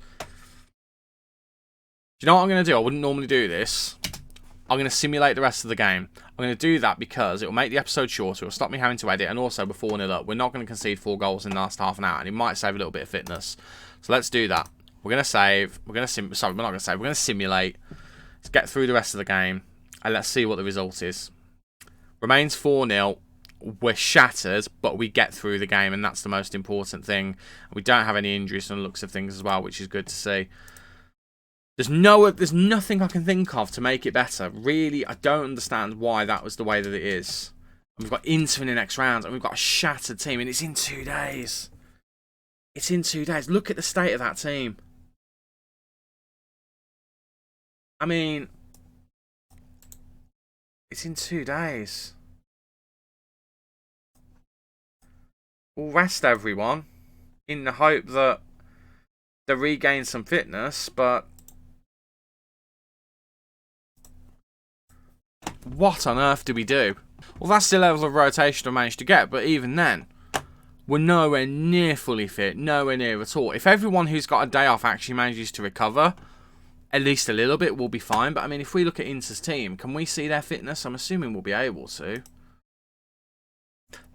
Do you know what I'm going to do? I wouldn't normally do this. I'm going to simulate the rest of the game. I'm going to do that because it will make the episode shorter. It will stop me having to edit. And also, before 4-0 up, we're not going to concede 4 goals in the last half an hour. And it might save a little bit of fitness. So let's do that. We're going to save. We're going to sorry, we're not going to save. We're going to simulate. Let's get through the rest of the game. And let's see what the result is. Remains 4-0. We're shattered, but we get through the game, and that's the most important thing. We don't have any injuries from the looks of things as well, which is good to see. There's nothing I can think of to make it better. Really, I don't understand why that was the way that it is. And we've got Inter in the next round, and we've got a shattered team, and it's in 2 days. It's in 2 days. Look at the state of that team. I mean, it's in 2 days. We'll rest everyone in the hope that they regain some fitness, but what on earth do we do? Well, that's the level of rotation I managed to get, but even then, we're nowhere near fully fit, nowhere near at all. If everyone who's got a day off actually manages to recover, at least a little bit, we'll be fine. But I mean, if we look at Inter's team, can we see their fitness? I'm assuming we'll be able to.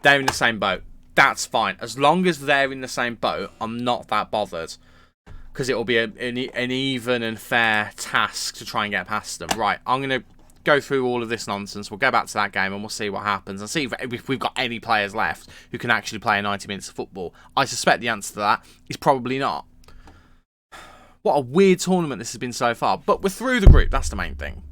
They're in the same boat. That's fine. As long as they're in the same boat, I'm not that bothered. Because it'll be an even and fair task to try and get past them. Right, I'm going to go through all of this nonsense. We'll go back to that game and we'll see what happens. And see if we've got any players left who can actually play 90 minutes of football. I suspect the answer to that is probably not. What a weird tournament this has been so far. But we're through the group. That's the main thing.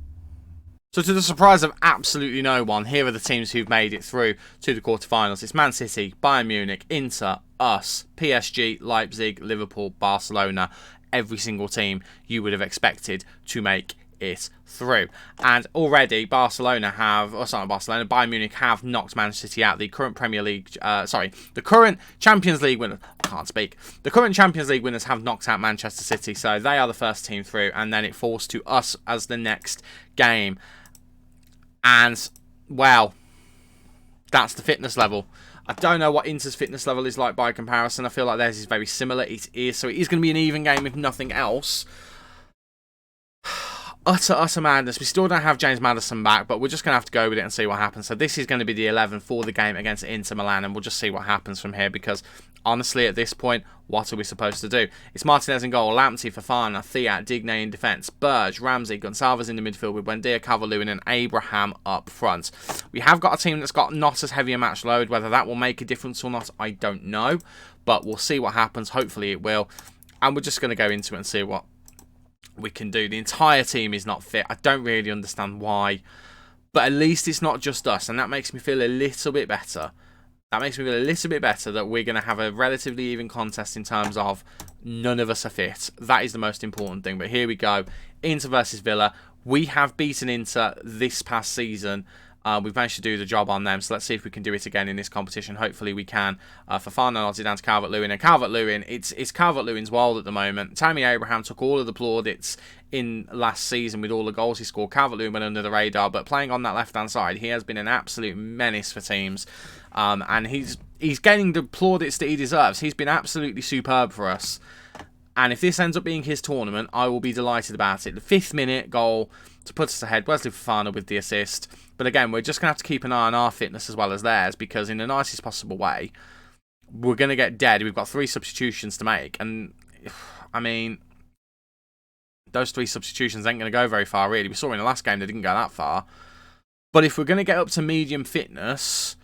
So to the surprise of absolutely no one, here are the teams who've made it through to the quarterfinals. It's Man City, Bayern Munich, Inter, us, PSG, Leipzig, Liverpool, Barcelona. Every single team you would have expected to make it through. And already Bayern Munich have knocked Man City out. The current the current Champions League winners, I can't speak. The current Champions League winners have knocked out Manchester City, so they are the first team through, and then it falls to us as the next game. And, well, that's the fitness level. I don't know what Inter's fitness level is like by comparison. I feel like theirs is very similar. It is, so it is going to be an even game if nothing else. Utter madness. We still don't have James Maddison back, but we're just going to have to go with it and see what happens. So this is going to be the 11 for the game against Inter Milan, and we'll just see what happens from here, because honestly, at this point, what are we supposed to do? It's Martinez in goal, Lamptey, Fofana, Thiat, Digne in defence, Burge, Ramsey, Gonçalves in the midfield with Buendia, Calvert-Lewin and Abraham up front. We have got a team that's got not as heavy a match load. Whether that will make a difference or not, I don't know, but we'll see what happens. Hopefully it will, and we're just going to go into it and see what we can do. The entire team is not fit. I don't really understand why, but at least it's not just us, and that makes me feel a little bit better. That makes me feel a little bit better that we're going to have a relatively even contest in terms of none of us are fit. That is the most important thing. But here we go. Inter versus Villa. We have beaten Inter this past season. We've managed to do the job on them, so let's see if we can do it again in this competition. Hopefully we can. Fofana nods it down to Calvert-Lewin, and Calvert-Lewin, it's Calvert-Lewin's world at the moment. Tammy Abraham took all of the plaudits in last season with all the goals he scored. Calvert-Lewin went under the radar, but playing on that left-hand side, he has been an absolute menace for teams. And he's getting the plaudits that he deserves. He's been absolutely superb for us. And if this ends up being his tournament, I will be delighted about it. The 5th minute goal to put us ahead. Wesley Fofana with the assist. But again, we're just going to have to keep an eye on our fitness as well as theirs, because in the nicest possible way, we're going to get dead. We've got 3 substitutions to make. And, I mean, those 3 substitutions ain't going to go very far, really. We saw in the last game they didn't go that far. But if we're going to get up to medium fitness,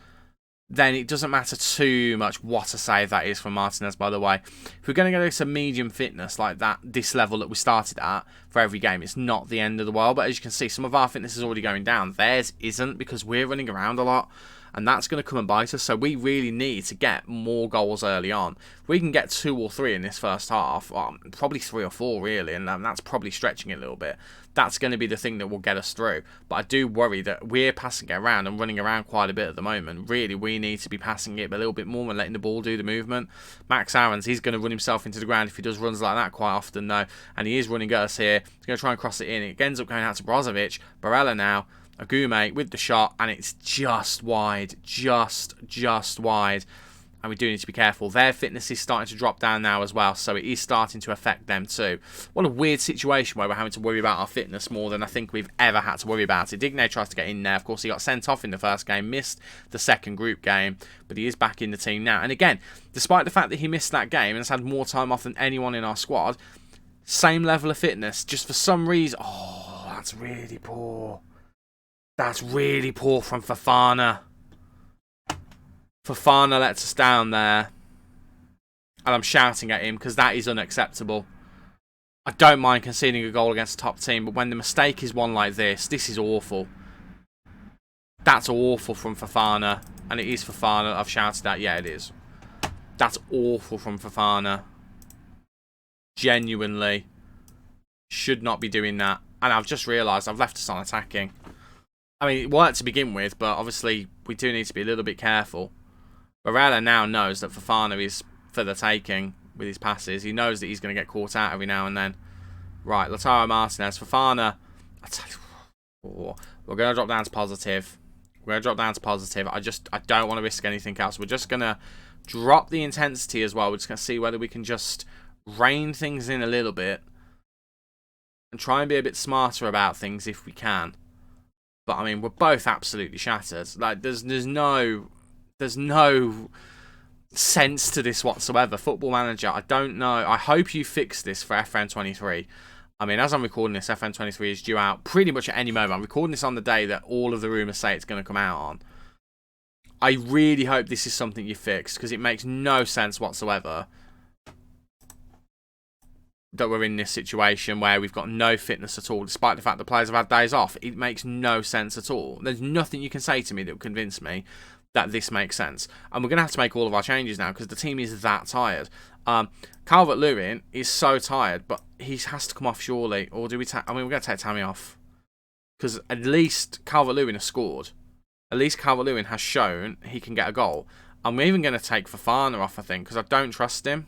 then it doesn't matter too much. What a save that is from Martinez, by the way. If we're going to go to medium fitness like that, this level that we started at for every game, it's not the end of the world. But as you can see, some of our fitness is already going down. Theirs isn't, because we're running around a lot, and that's going to come and bite us. So we really need to get more goals early on. If we can get 2 or 3 in this first half, well, probably 3 or 4 really, and that's probably stretching it a little bit. That's going to be the thing that will get us through. But I do worry that we're passing it around and running around quite a bit at the moment. Really, we need to be passing it a little bit more and letting the ball do the movement. Max Aarons, he's going to run himself into the ground if he does runs like that quite often, though. And he is running at us here. He's going to try and cross it in. It ends up going out to Brozovic. Barella now. Agume with the shot, and it's just wide. Just wide. And we do need to be careful. Their fitness is starting to drop down now as well, so it is starting to affect them too. What a weird situation where we're having to worry about our fitness more than I think we've ever had to worry about it. Digne tries to get in there. Of course, he got sent off in the first game, missed the second group game, but he is back in the team now. And again, despite the fact that he missed that game and has had more time off than anyone in our squad, Same level of fitness. Just for some reason... Oh, that's really poor. That's really poor from Fofana. Fofana lets us down there. And I'm shouting at him because that is unacceptable. I don't mind conceding a goal against a top team, but when the mistake is one like this is awful. That's awful from Fofana. And it is Fofana I've shouted at. Yeah, it is. That's awful from Fofana. Genuinely. Should not be doing that. And I've just realised I've left us on attacking. I mean, it worked to begin with, but obviously we do need to be a little bit careful. Barella now knows that Fofana is for the taking with his passes. He knows that he's going to get caught out every now and then. Right, Lautaro Martinez. Fofana. I tell you, we're going to drop down to positive. We're going to drop down to positive. I don't want to risk anything else. We're just going to drop the intensity as well. We're just going to see whether we can just rein things in a little bit. And try and be a bit smarter about things if we can. But I mean, we're both absolutely shattered. Like, there's no sense to this whatsoever. Football Manager, I don't know. I hope you fix this for FM23. I mean, as I'm recording this, FM23 is due out pretty much at any moment. I'm recording this on the day that all of the rumours say it's going to come out on. I really hope this is something you fix, because it makes no sense whatsoever that we're in this situation where we've got no fitness at all, despite the fact the players have had days off. It makes no sense at all. There's nothing you can say to me that will convince me that this makes sense. And we're going to have to make all of our changes now because the team is that tired. Calvert-Lewin is so tired, but he has to come off surely. Or do we I mean, we're going to take Tammy off. Because at least Calvert-Lewin has scored. At least Calvert-Lewin has shown he can get a goal. And we're even going to take Fofana off, I think, because I don't trust him.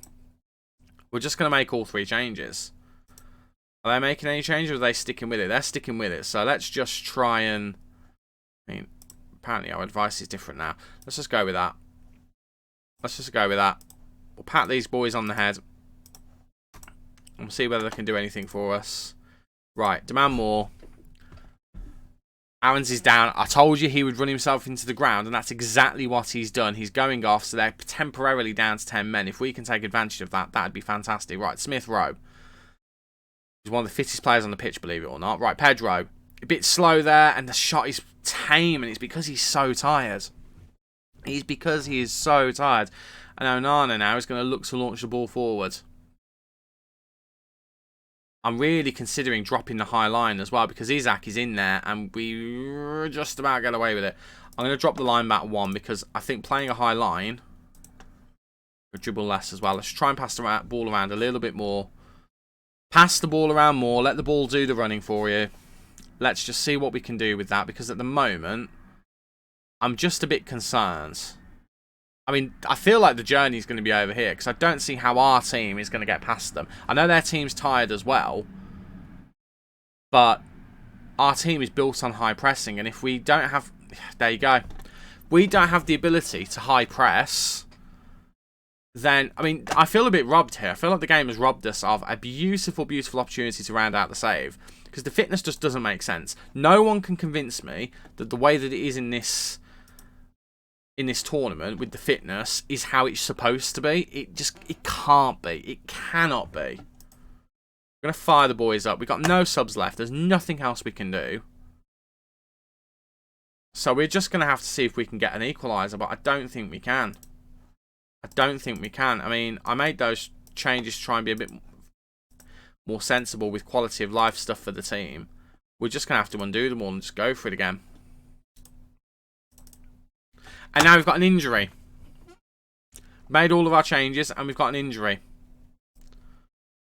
We're just going to make all three changes. Are they making any changes or are they sticking with it? They're sticking with it. So let's just try and... I mean, apparently our advice is different now. Let's just go with that. Let's just go with that. We'll pat these boys on the head. And we'll see whether they can do anything for us. Right, demand more. Aarons is down. I told you he would run himself into the ground, and that's exactly what he's done. He's going off, so they're temporarily down to 10 men. If we can take advantage of that, that'd be fantastic. Right, Smith Rowe. He's one of the fittest players on the pitch, believe it or not. Right, Pedro. A bit slow there, and the shot is tame, and it's because he's so tired. It's because he is so tired. And Onana now is going to look to launch the ball forward. I'm really considering dropping the high line as well because Isak is in there and we just about get away with it. I'm going to drop the line back one because I think playing a high line would dribble less as well. Let's try and pass the ball around a little bit more. Pass the ball around more. Let the ball do the running for you. Let's just see what we can do with that because at the moment I'm just a bit concerned. I mean, I feel like the journey is going to be over here because I don't see how our team is going to get past them. I know their team's tired as well, but our team is built on high pressing, and if we don't have... There you go. We don't have the ability to high press, then... I mean, I feel a bit robbed here. I feel like the game has robbed us of a beautiful, beautiful opportunity to round out the save because the fitness just doesn't make sense. No one can convince me that the way that it is in this tournament with the fitness is how it's supposed to be. It can't be. It cannot be. We're going to fire the boys up. We've got no subs left. There's nothing else we can do. So we're just going to have to see if we can get an equaliser, but I don't think we can. I don't think we can. I mean, I made those changes to try and be a bit more sensible with quality of life stuff for the team. We're just going to have to undo them all and just go for it again. And now we've got an injury. Made all of our changes and we've got an injury.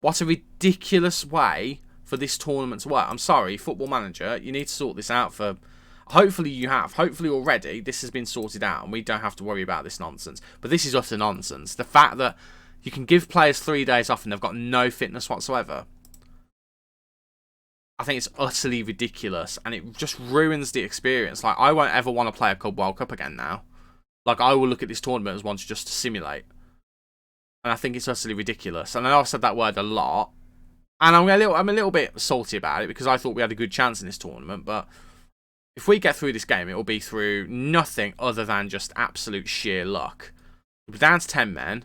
What a ridiculous way for this tournament to work. I'm sorry, Football Manager, you need to sort this out for... Hopefully you have. Hopefully already this has been sorted out and we don't have to worry about this nonsense. But this is utter nonsense. The fact that you can give players 3 days off and they've got no fitness whatsoever. I think it's utterly ridiculous and it just ruins the experience. Like, I won't ever want to play a Club World Cup again now. Like, I will look at this tournament as one just to simulate. And I think it's utterly ridiculous. And I know I've said that word a lot. And I'm a little bit salty about it because I thought we had a good chance in this tournament. But if we get through this game, it will be through nothing other than just absolute sheer luck. We're down to 10 men.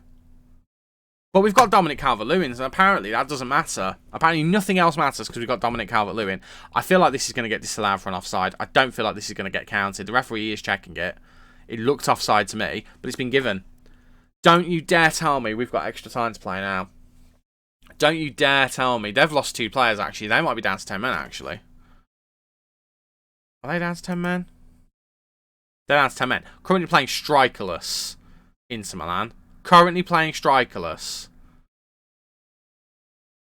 But we've got Dominic Calvert-Lewin, and apparently that doesn't matter. Apparently nothing else matters because we've got Dominic Calvert-Lewin. I feel like this is going to get disallowed for an offside. I don't feel like this is going to get counted. The referee is checking it. It looked offside to me, but it's been given. Don't you dare tell me we've got extra time to play now. Don't you dare tell me. They've lost 2 players, actually. They might be down to 10 men, actually. Are they down to 10 men? They're down to 10 men. Currently playing strikerless. Inter Milan. Currently playing strikerless.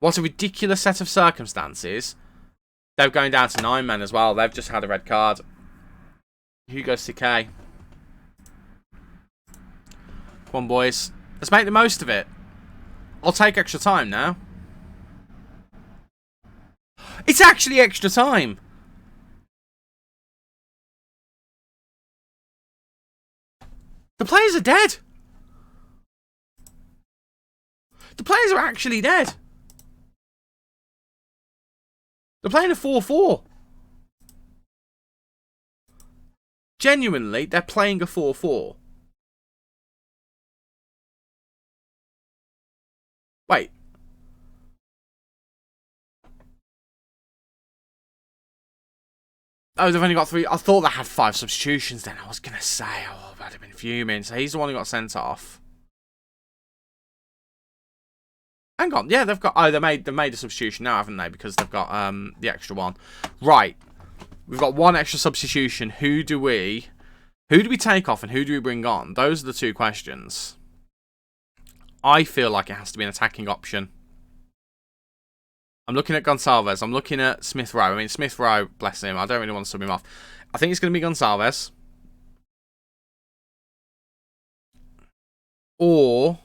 What a ridiculous set of circumstances. They're going down to 9 men as well. They've just had a red card. Hugo Sique. Come on, boys. Let's make the most of it. I'll take extra time now. It's actually extra time. The players are dead. The players are actually dead. They're playing a 4-4. Genuinely, they're playing a 4-4. Wait. Oh, they've only got 3. I thought they had 5 substitutions then. I was going to say, oh, I'd have been fuming. So he's the one who got sent off. Hang on. Yeah, they've got... Oh, they made a substitution now, haven't they? Because they've got the extra one. Right. We've got 1 extra substitution. Who do we take off and who do we bring on? Those are the 2 questions. I feel like it has to be an attacking option. I'm looking at Gonçalves. I'm looking at Smith Rowe. I mean, Smith Rowe, bless him. I don't really want to sub him off. I think it's going to be Gonçalves. Or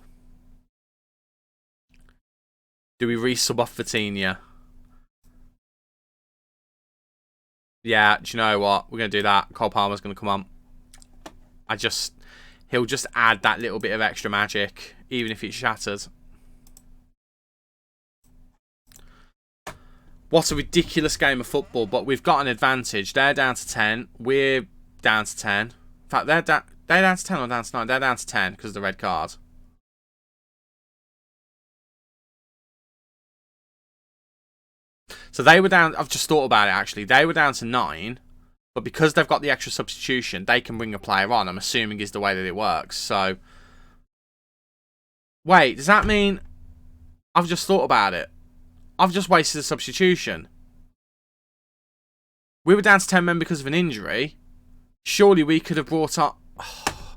do we re-sub off Vitinha? Yeah, do you know what? We're going to do that. Cole Palmer's going to come on. He'll just add that little bit of extra magic, even if it's shattered. What a ridiculous game of football, but we've got an advantage. They're down to 10. We're down to 10. In fact, they're down to 10 or down to 9? They're down to 10 because of the red card. So they were down... I've just thought about it, actually. They were down to 9. But because they've got the extra substitution, they can bring a player on, I'm assuming is the way that it works. So, wait, does that mean... I've just thought about it. I've just wasted a substitution. We were down to 10 men because of an injury. Surely we could have brought up... Oh,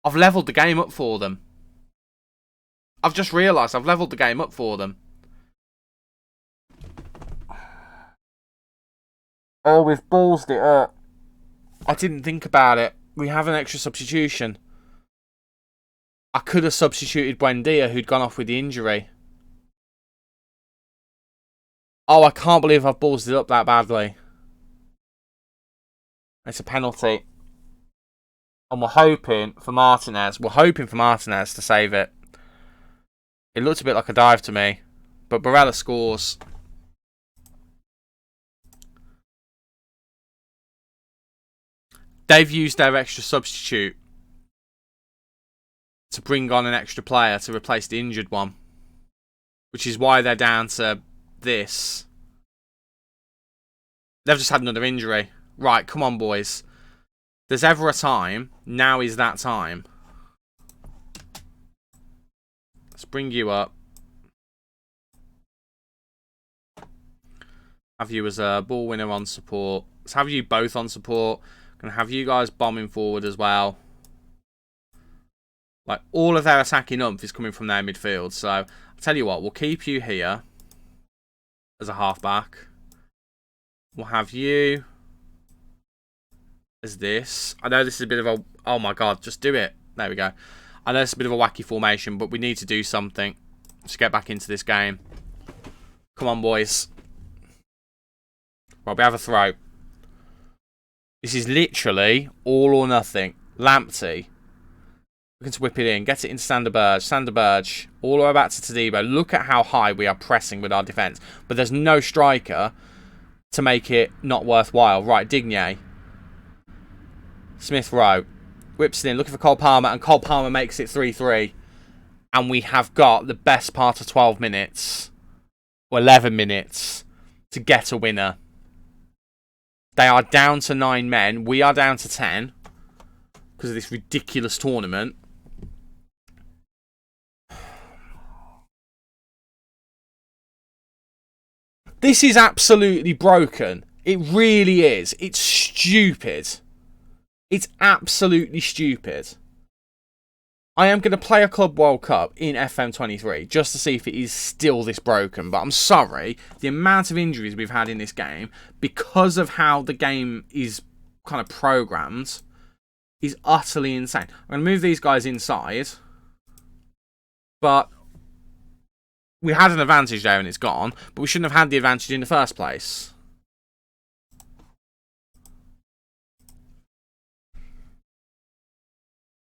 I've levelled the game up for them. I've just realised I've levelled the game up for them. Oh, we've ballsed it up. I didn't think about it. We have an extra substitution. I could have substituted Buendia, who'd gone off with the injury. Oh, I can't believe I've ballsed it up that badly. It's a penalty. And we're hoping for Martinez. We're hoping for Martinez to save it. It looked a bit like a dive to me. But Barella scores. They've used their extra substitute to bring on an extra player to replace the injured one. Which is why they're down to this. They've just had another injury. Right, come on, boys. There's ever a time. Now is that time. Let's bring you up. Have you as a ball winner on support. Let's have you both on support. Gonna have you guys bombing forward as well. Like, all of their attacking umph is coming from their midfield. So, I'll tell you what, we'll keep you here as a halfback. We'll have you as this. I know this is a bit of a... Oh my god, just do it. There we go. I know it's a bit of a wacky formation, but we need to do something to get back into this game. Come on, boys. Right, we have a throw. This is literally all or nothing. Lamptey. Looking to whip it in. Get it into Sander Berge. Sander Berge. All the way back to Todibo. Look at how high we are pressing with our defence. But there's no striker to make it not worthwhile. Right, Digne. Smith Rowe. Whips it in. Looking for Cole Palmer. And Cole Palmer makes it 3-3. And we have got the best part of 12 minutes, or 11 minutes, to get a winner. They are down to 9 men. We are down to 10 because of this ridiculous tournament. This is absolutely broken. It really is. It's stupid. It's absolutely stupid. I am going to play a Club World Cup in FM23 just to see if it is still this broken. But I'm sorry, the amount of injuries we've had in this game, because of how the game is kind of programmed, is utterly insane. I'm going to move these guys inside. But we had an advantage there and it's gone. But we shouldn't have had the advantage in the first place.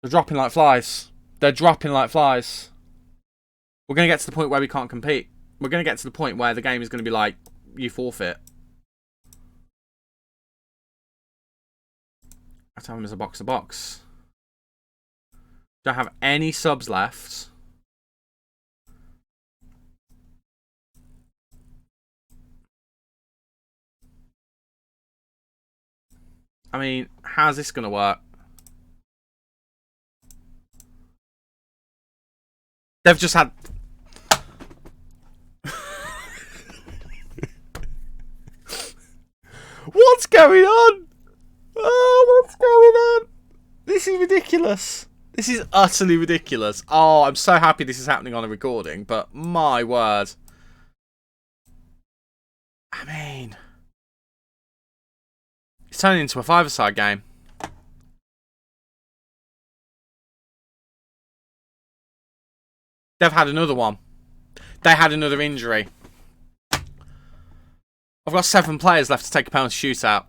They're dropping like flies. They're dropping like flies. We're going to get to the point where we can't compete. We're going to get to the point where the game is going to be like, you forfeit. I tell him as a box-to-box. Don't have any subs left. I mean, how's this going to work? They've just had... What's going on? Oh, what's going on? This is ridiculous. This is utterly ridiculous. Oh, I'm so happy this is happening on a recording, but my word. I mean... It's turning into a five-a-side game. They've had another one. They had another injury. I've got 7 players left to take a penalty shootout.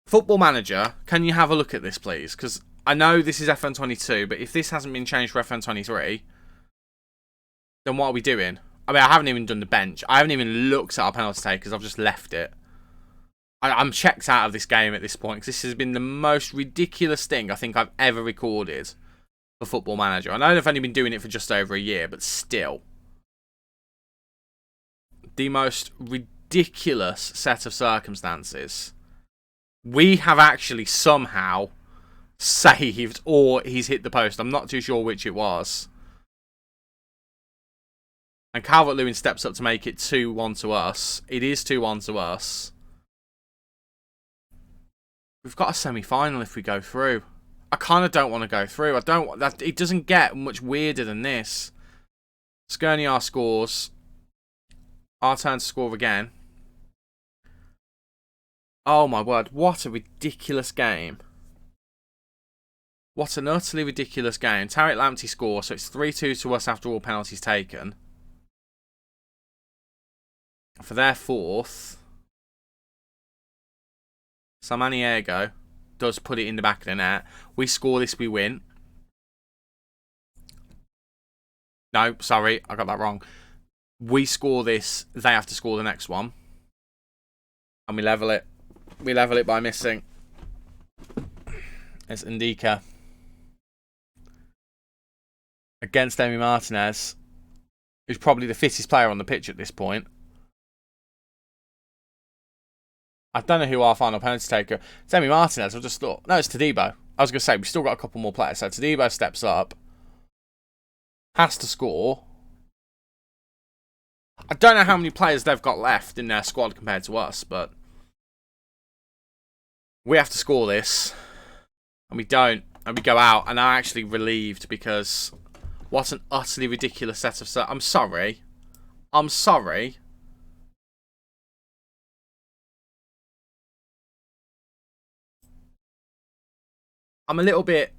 Football Manager, can you have a look at this, please? Because I know this is FM22, but if this hasn't been changed for FM23, then what are we doing? I mean, I haven't even done the bench. I haven't even looked at our penalty takers. I've just left it. I'm checked out of this game at this point because this has been the most ridiculous thing I think I've ever recorded for Football Manager. I know they've only been doing it for just over a year, but still. The most ridiculous set of circumstances. We have actually somehow saved, or he's hit the post. I'm not too sure which it was. And Calvert-Lewin steps up to make it 2-1 to us. It is 2-1 to us. We've got a semi-final if we go through. I kind of don't want to go through. I don't. That it doesn't get much weirder than this. Skriniar scores. Our turn to score again. Oh my word! What a ridiculous game! What an utterly ridiculous game. Tariq Lamptey scores, so it's 3-2 to us after all penalties taken. For their fourth. Samaniego does put it in the back of the net. We score this, we win. No, sorry, I got that wrong. We score this, they have to score the next one. And we level it. We level it by missing. It's Ndika. Against Emi Martinez, who's probably the fittest player on the pitch at this point. I don't know who our final penalty taker. It's Emi Martinez. I just thought, no, it's Todibo. I was going to say, we've still got a couple more players. So Todibo steps up. Has to score. I don't know how many players they've got left in their squad compared to us, but we have to score this. And we don't. And we go out. And I'm actually relieved because what an utterly ridiculous set of... I'm sorry. I'm sorry. I'm a little bit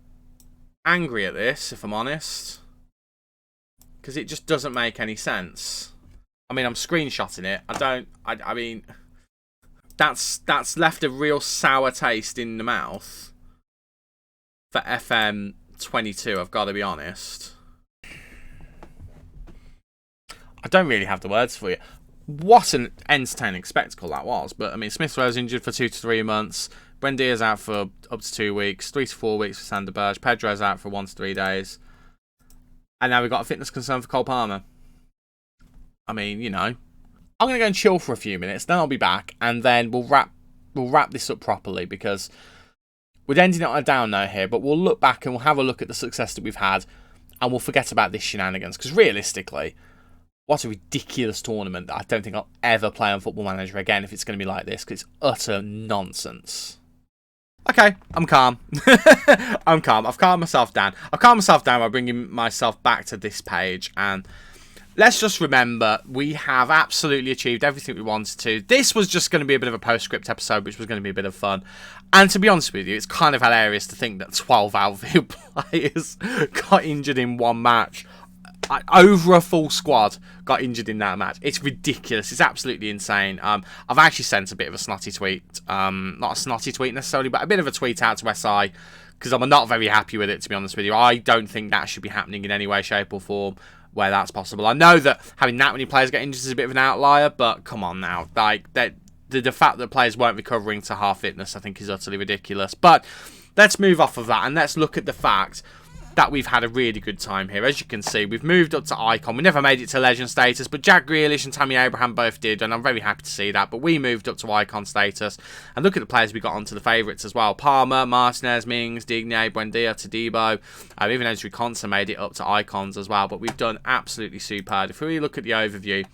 angry at this, if I'm honest. Because it just doesn't make any sense. I mean, I'm screenshotting it. I mean, that's left a real sour taste in the mouth for FM22, I've got to be honest. I don't really have the words for you. What an entertaining spectacle that was. But, I mean, Smith Rowe's injured for 2 to 3 months. Buendia's out for up to 2 weeks, 3 to 4 weeks for Sander Berge. Pedro's out for 1 to 3 days. And now we've got a fitness concern for Go PARMA. I mean, you know, I'm going to go and chill for a few minutes, then I'll be back, and then we'll wrap this up properly, because we're ending it on a down note here, but we'll look back and we'll have a look at the success that we've had, and we'll forget about this shenanigans, because realistically, what a ridiculous tournament that I don't think I'll ever play on Football Manager again if it's going to be like this, because it's utter nonsense. Okay, I'm calm. I'm calm. I've calmed myself down. I've calmed myself down by bringing myself back to this page, and let's just remember, we have absolutely achieved everything we wanted to. This was just going to be a bit of a postscript episode, which was going to be a bit of fun. And to be honest with you, it's kind of hilarious to think that 12 outfield players got injured in one match. Over a full squad got injured in that match. It's ridiculous. It's absolutely insane. I've actually sent a bit of a snotty tweet. Not a snotty tweet necessarily, but a bit of a tweet out to SI, because I'm not very happy with it, to be honest with you. I don't think that should be happening in any way, shape or form where that's possible. I know that having that many players get injured is a bit of an outlier, but come on now. Like, the fact that players weren't recovering to half fitness, I think, is utterly ridiculous. But let's move off of that and let's look at the fact that we've had a really good time here. As you can see, we've moved up to icon. We never made it to legend status, but Jack Grealish and Tammy Abraham both did, and I'm very happy to see that. But we moved up to icon status, and look at the players we got onto the favourites as well. Palmer, Martinez, Mings, Digne, Buendia, Todibo. Even Ezri Konsa made it up to icons as well, but we've done absolutely superb. If we look at the overview,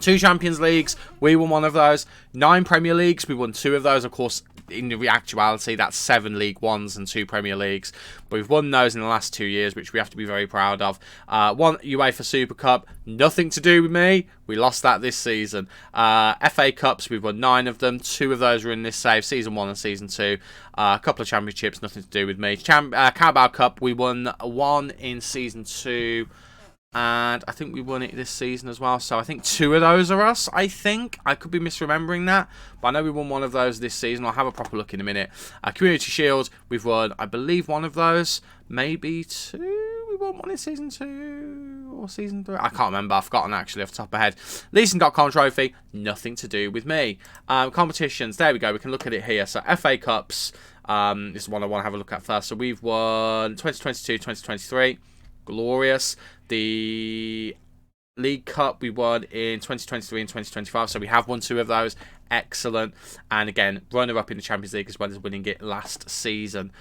2 Champions Leagues, we won 1 of those. 9 Premier Leagues, we won 2 of those. Of course, in the actuality, that's 7 League Ones and 2 Premier Leagues. But we've won those in the last 2 years, which we have to be very proud of. 1 UEFA Super Cup, nothing to do with me. We lost that this season. FA Cups, we've won 9 of them. 2 of those were in this save, Season 1 and Season 2. A couple of championships, nothing to do with me. Carabao Cup, we won 1 in Season 2. And I think we won it this season as well. So I think 2 of those are us, I think. I could be misremembering that. But I know we won 1 of those this season. I'll have a proper look in a minute. Community Shield, we've won, I believe, 1 of those. Maybe 2. We won 1 in Season 2 or Season 3. I can't remember. I've forgotten, actually, off the top of my head. Leasing.com trophy, nothing to do with me. Competitions, there we go. We can look at it here. So FA Cups, this is one I want to have a look at first. So we've won 2022, 2023. Glorious. The League Cup we won in 2023 and 2025, so we have won 2 of those. Excellent. And again, runner-up in the Champions League as well as winning it last season.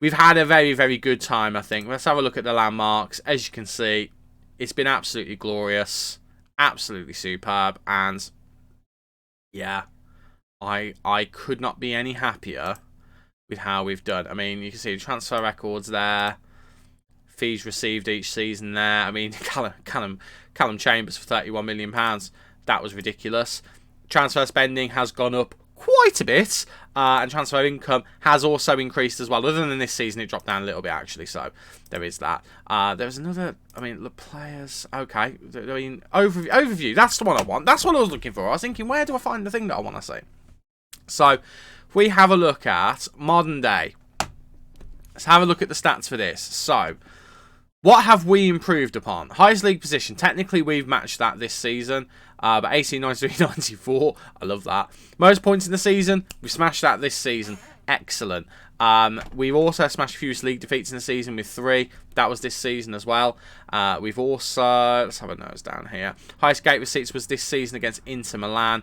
We've had a very, very good time, I think. Let's have a look at the landmarks. As you can see, it's been absolutely glorious, absolutely superb, and yeah, I could not be any happier with how we've done. I mean, you can see the transfer records there. Fees received each season there. I mean, Callum Chambers for £31 million. That was ridiculous. Transfer spending has gone up quite a bit. And transfer income has also increased as well. Other than this season, it dropped down a little bit, actually. So, there is that. There's another... I mean, the players... Okay. I mean, overview. That's the one I want. That's what I was looking for. I was thinking, where do I find the thing that I want to see? So, if we have a look at modern day. Let's have a look at the stats for this. So... what have we improved upon? Highest league position. Technically, we've matched that this season. But 18, 93, 94. I love that. Most points in the season. We smashed that this season. Excellent. We've also smashed fewest league defeats in the season with 3. That was this season as well. We've also... let's have a nose down here. Highest gate receipts was this season against Inter Milan.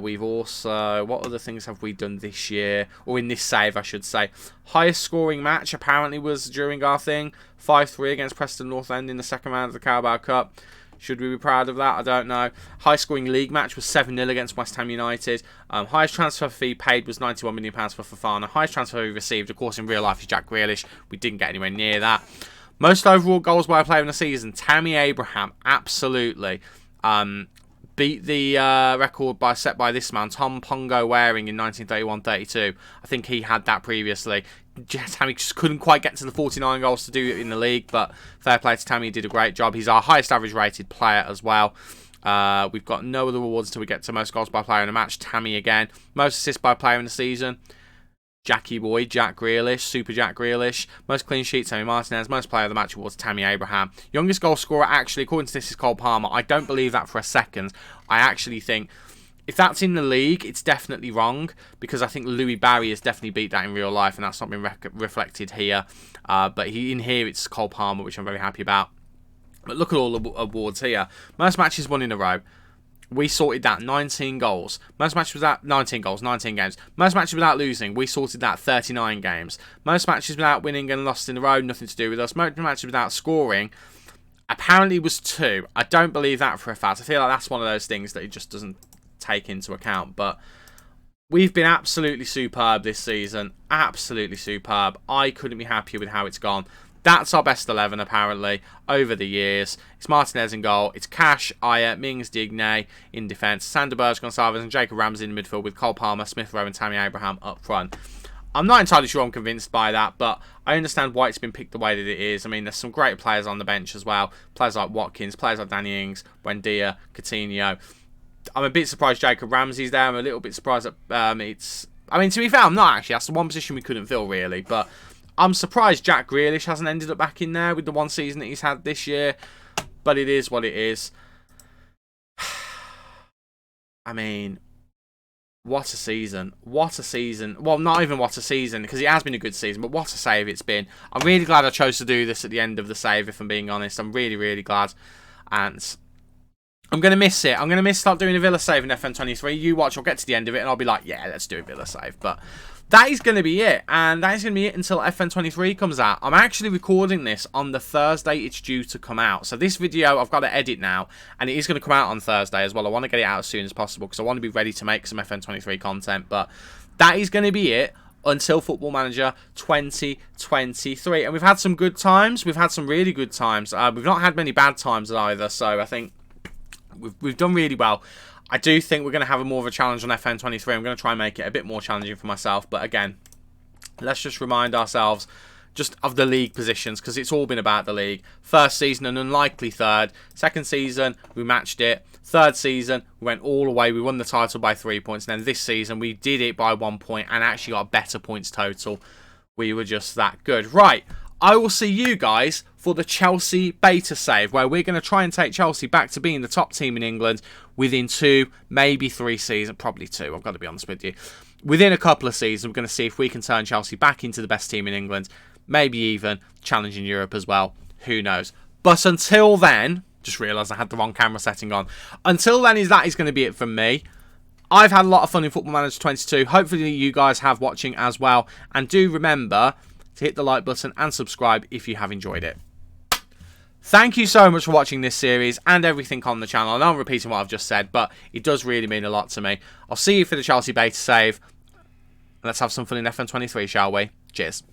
We've also... what other things have we done this year? Or in this save, I should say. Highest scoring match apparently was during our thing. 5-3 against Preston North End in the second round of the Carabao Cup. Should we be proud of that? I don't know. Highest scoring league match was 7-0 against West Ham United. Highest transfer fee paid was £91 million for Fofana. Highest transfer fee received, of course, in real life is Jack Grealish. We didn't get anywhere near that. Most overall goals by a player in the season, Tammy Abraham, absolutely. Beat the record set by this man, Tom Pongo Waring, in 1931-32. I think he had that previously. Tammy just couldn't quite get to the 49 goals to do it in the league, but fair play to Tammy, he did a great job. He's our highest average rated player as well. We've got no other rewards until we get to most goals by player in a match. Tammy again. Most assists by player in the season. Jackie Boy, Jack Grealish, Super Jack Grealish. Most clean sheets, Tammy Martinez. Most player of the match awards, Tammy Abraham. Youngest goal scorer, actually, according to this, is Go PARMA. I don't believe that for a second. I actually think If that's in the league, it's definitely wrong, because I think Louis Barry has definitely beat that in real life, and that's not been reflected here. But in here, it's Cole Palmer, which I'm very happy about. But look at all the awards here. Most matches won in a row. We sorted that. 19 goals. Most matches without 19 goals, 19 games. Most matches without losing. We sorted that. 39 games. Most matches without winning and lost in a row. Nothing to do with us. Most matches without scoring. Apparently was 2. I don't believe that for a fact. I feel like that's one of those things that it just doesn't take into account. But we've been absolutely superb this season. Absolutely superb. I couldn't be happier with how it's gone. That's our best 11, apparently, over the years. It's Martinez in goal. It's Cash, Ayer, Mings, Digne in defence. Sander Berge, Gonçalves and Jacob Ramsey in the midfield, with Cole Palmer, Smith Rowe and Tammy Abraham up front. I'm not entirely sure I'm convinced by that, but I understand why it's been picked the way that it is. I mean, there's some great players on the bench as well. Players like Watkins, players like Danny Ings, Buendia, Coutinho. I'm a bit surprised Jacob Ramsey's there. I'm a little bit surprised that I mean, to be fair, I'm not actually. That's the one position we couldn't fill, really, but I'm surprised Jack Grealish hasn't ended up back in there with the one season that he's had this year. But it is what it is. I mean, what a season. What a season. Well, not even what a season, because it has been a good season, but what a save it's been. I'm really glad I chose to do this at the end of the save, if I'm being honest. I'm really, really glad. And I'm going to miss it. I'm going to miss start doing a Villa save in FM23. You watch, I'll get to the end of it, and I'll be like, yeah, let's do a Villa save. But that is going to be it, and that is going to be it until FN23 comes out. I'm actually recording this on the Thursday it's due to come out. So this video, I've got to edit now, and it is going to come out on Thursday as well. I want to get it out as soon as possible, because I want to be ready to make some FN23 content. But that is going to be it until Football Manager 2023. And we've had some good times. We've had some really good times. We've not had many bad times either, so I think we've done really well. I do think we're going to have more of a challenge on FN23. I'm going to try and make it a bit more challenging for myself. But again, let's just remind ourselves just of the league positions, because it's all been about the league. First season, an unlikely third. Second season, we matched it. Third season, we went all the way. We won the title by 3 points. And then this season, we did it by 1 point and actually got better points total. We were just that good. Right. I will see you guys for the Chelsea beta save, where we're going to try and take Chelsea back to being the top team in England within 2, maybe 3 seasons. Probably 2, I've got to be honest with you. Within a couple of seasons, we're going to see if we can turn Chelsea back into the best team in England. Maybe even challenging Europe as well. Who knows? But until then, just realised I had the wrong camera setting on. Until then, that is going to be it from me. I've had a lot of fun in Football Manager 22. Hopefully you guys have watching as well. And do remember to hit the like button and subscribe if you have enjoyed it. Thank you so much for watching this series and everything on the channel. I know I'm repeating what I've just said, but it does really mean a lot to me. I'll see you for the Chelsea beta save. Let's have some fun in FN23, shall we? Cheers.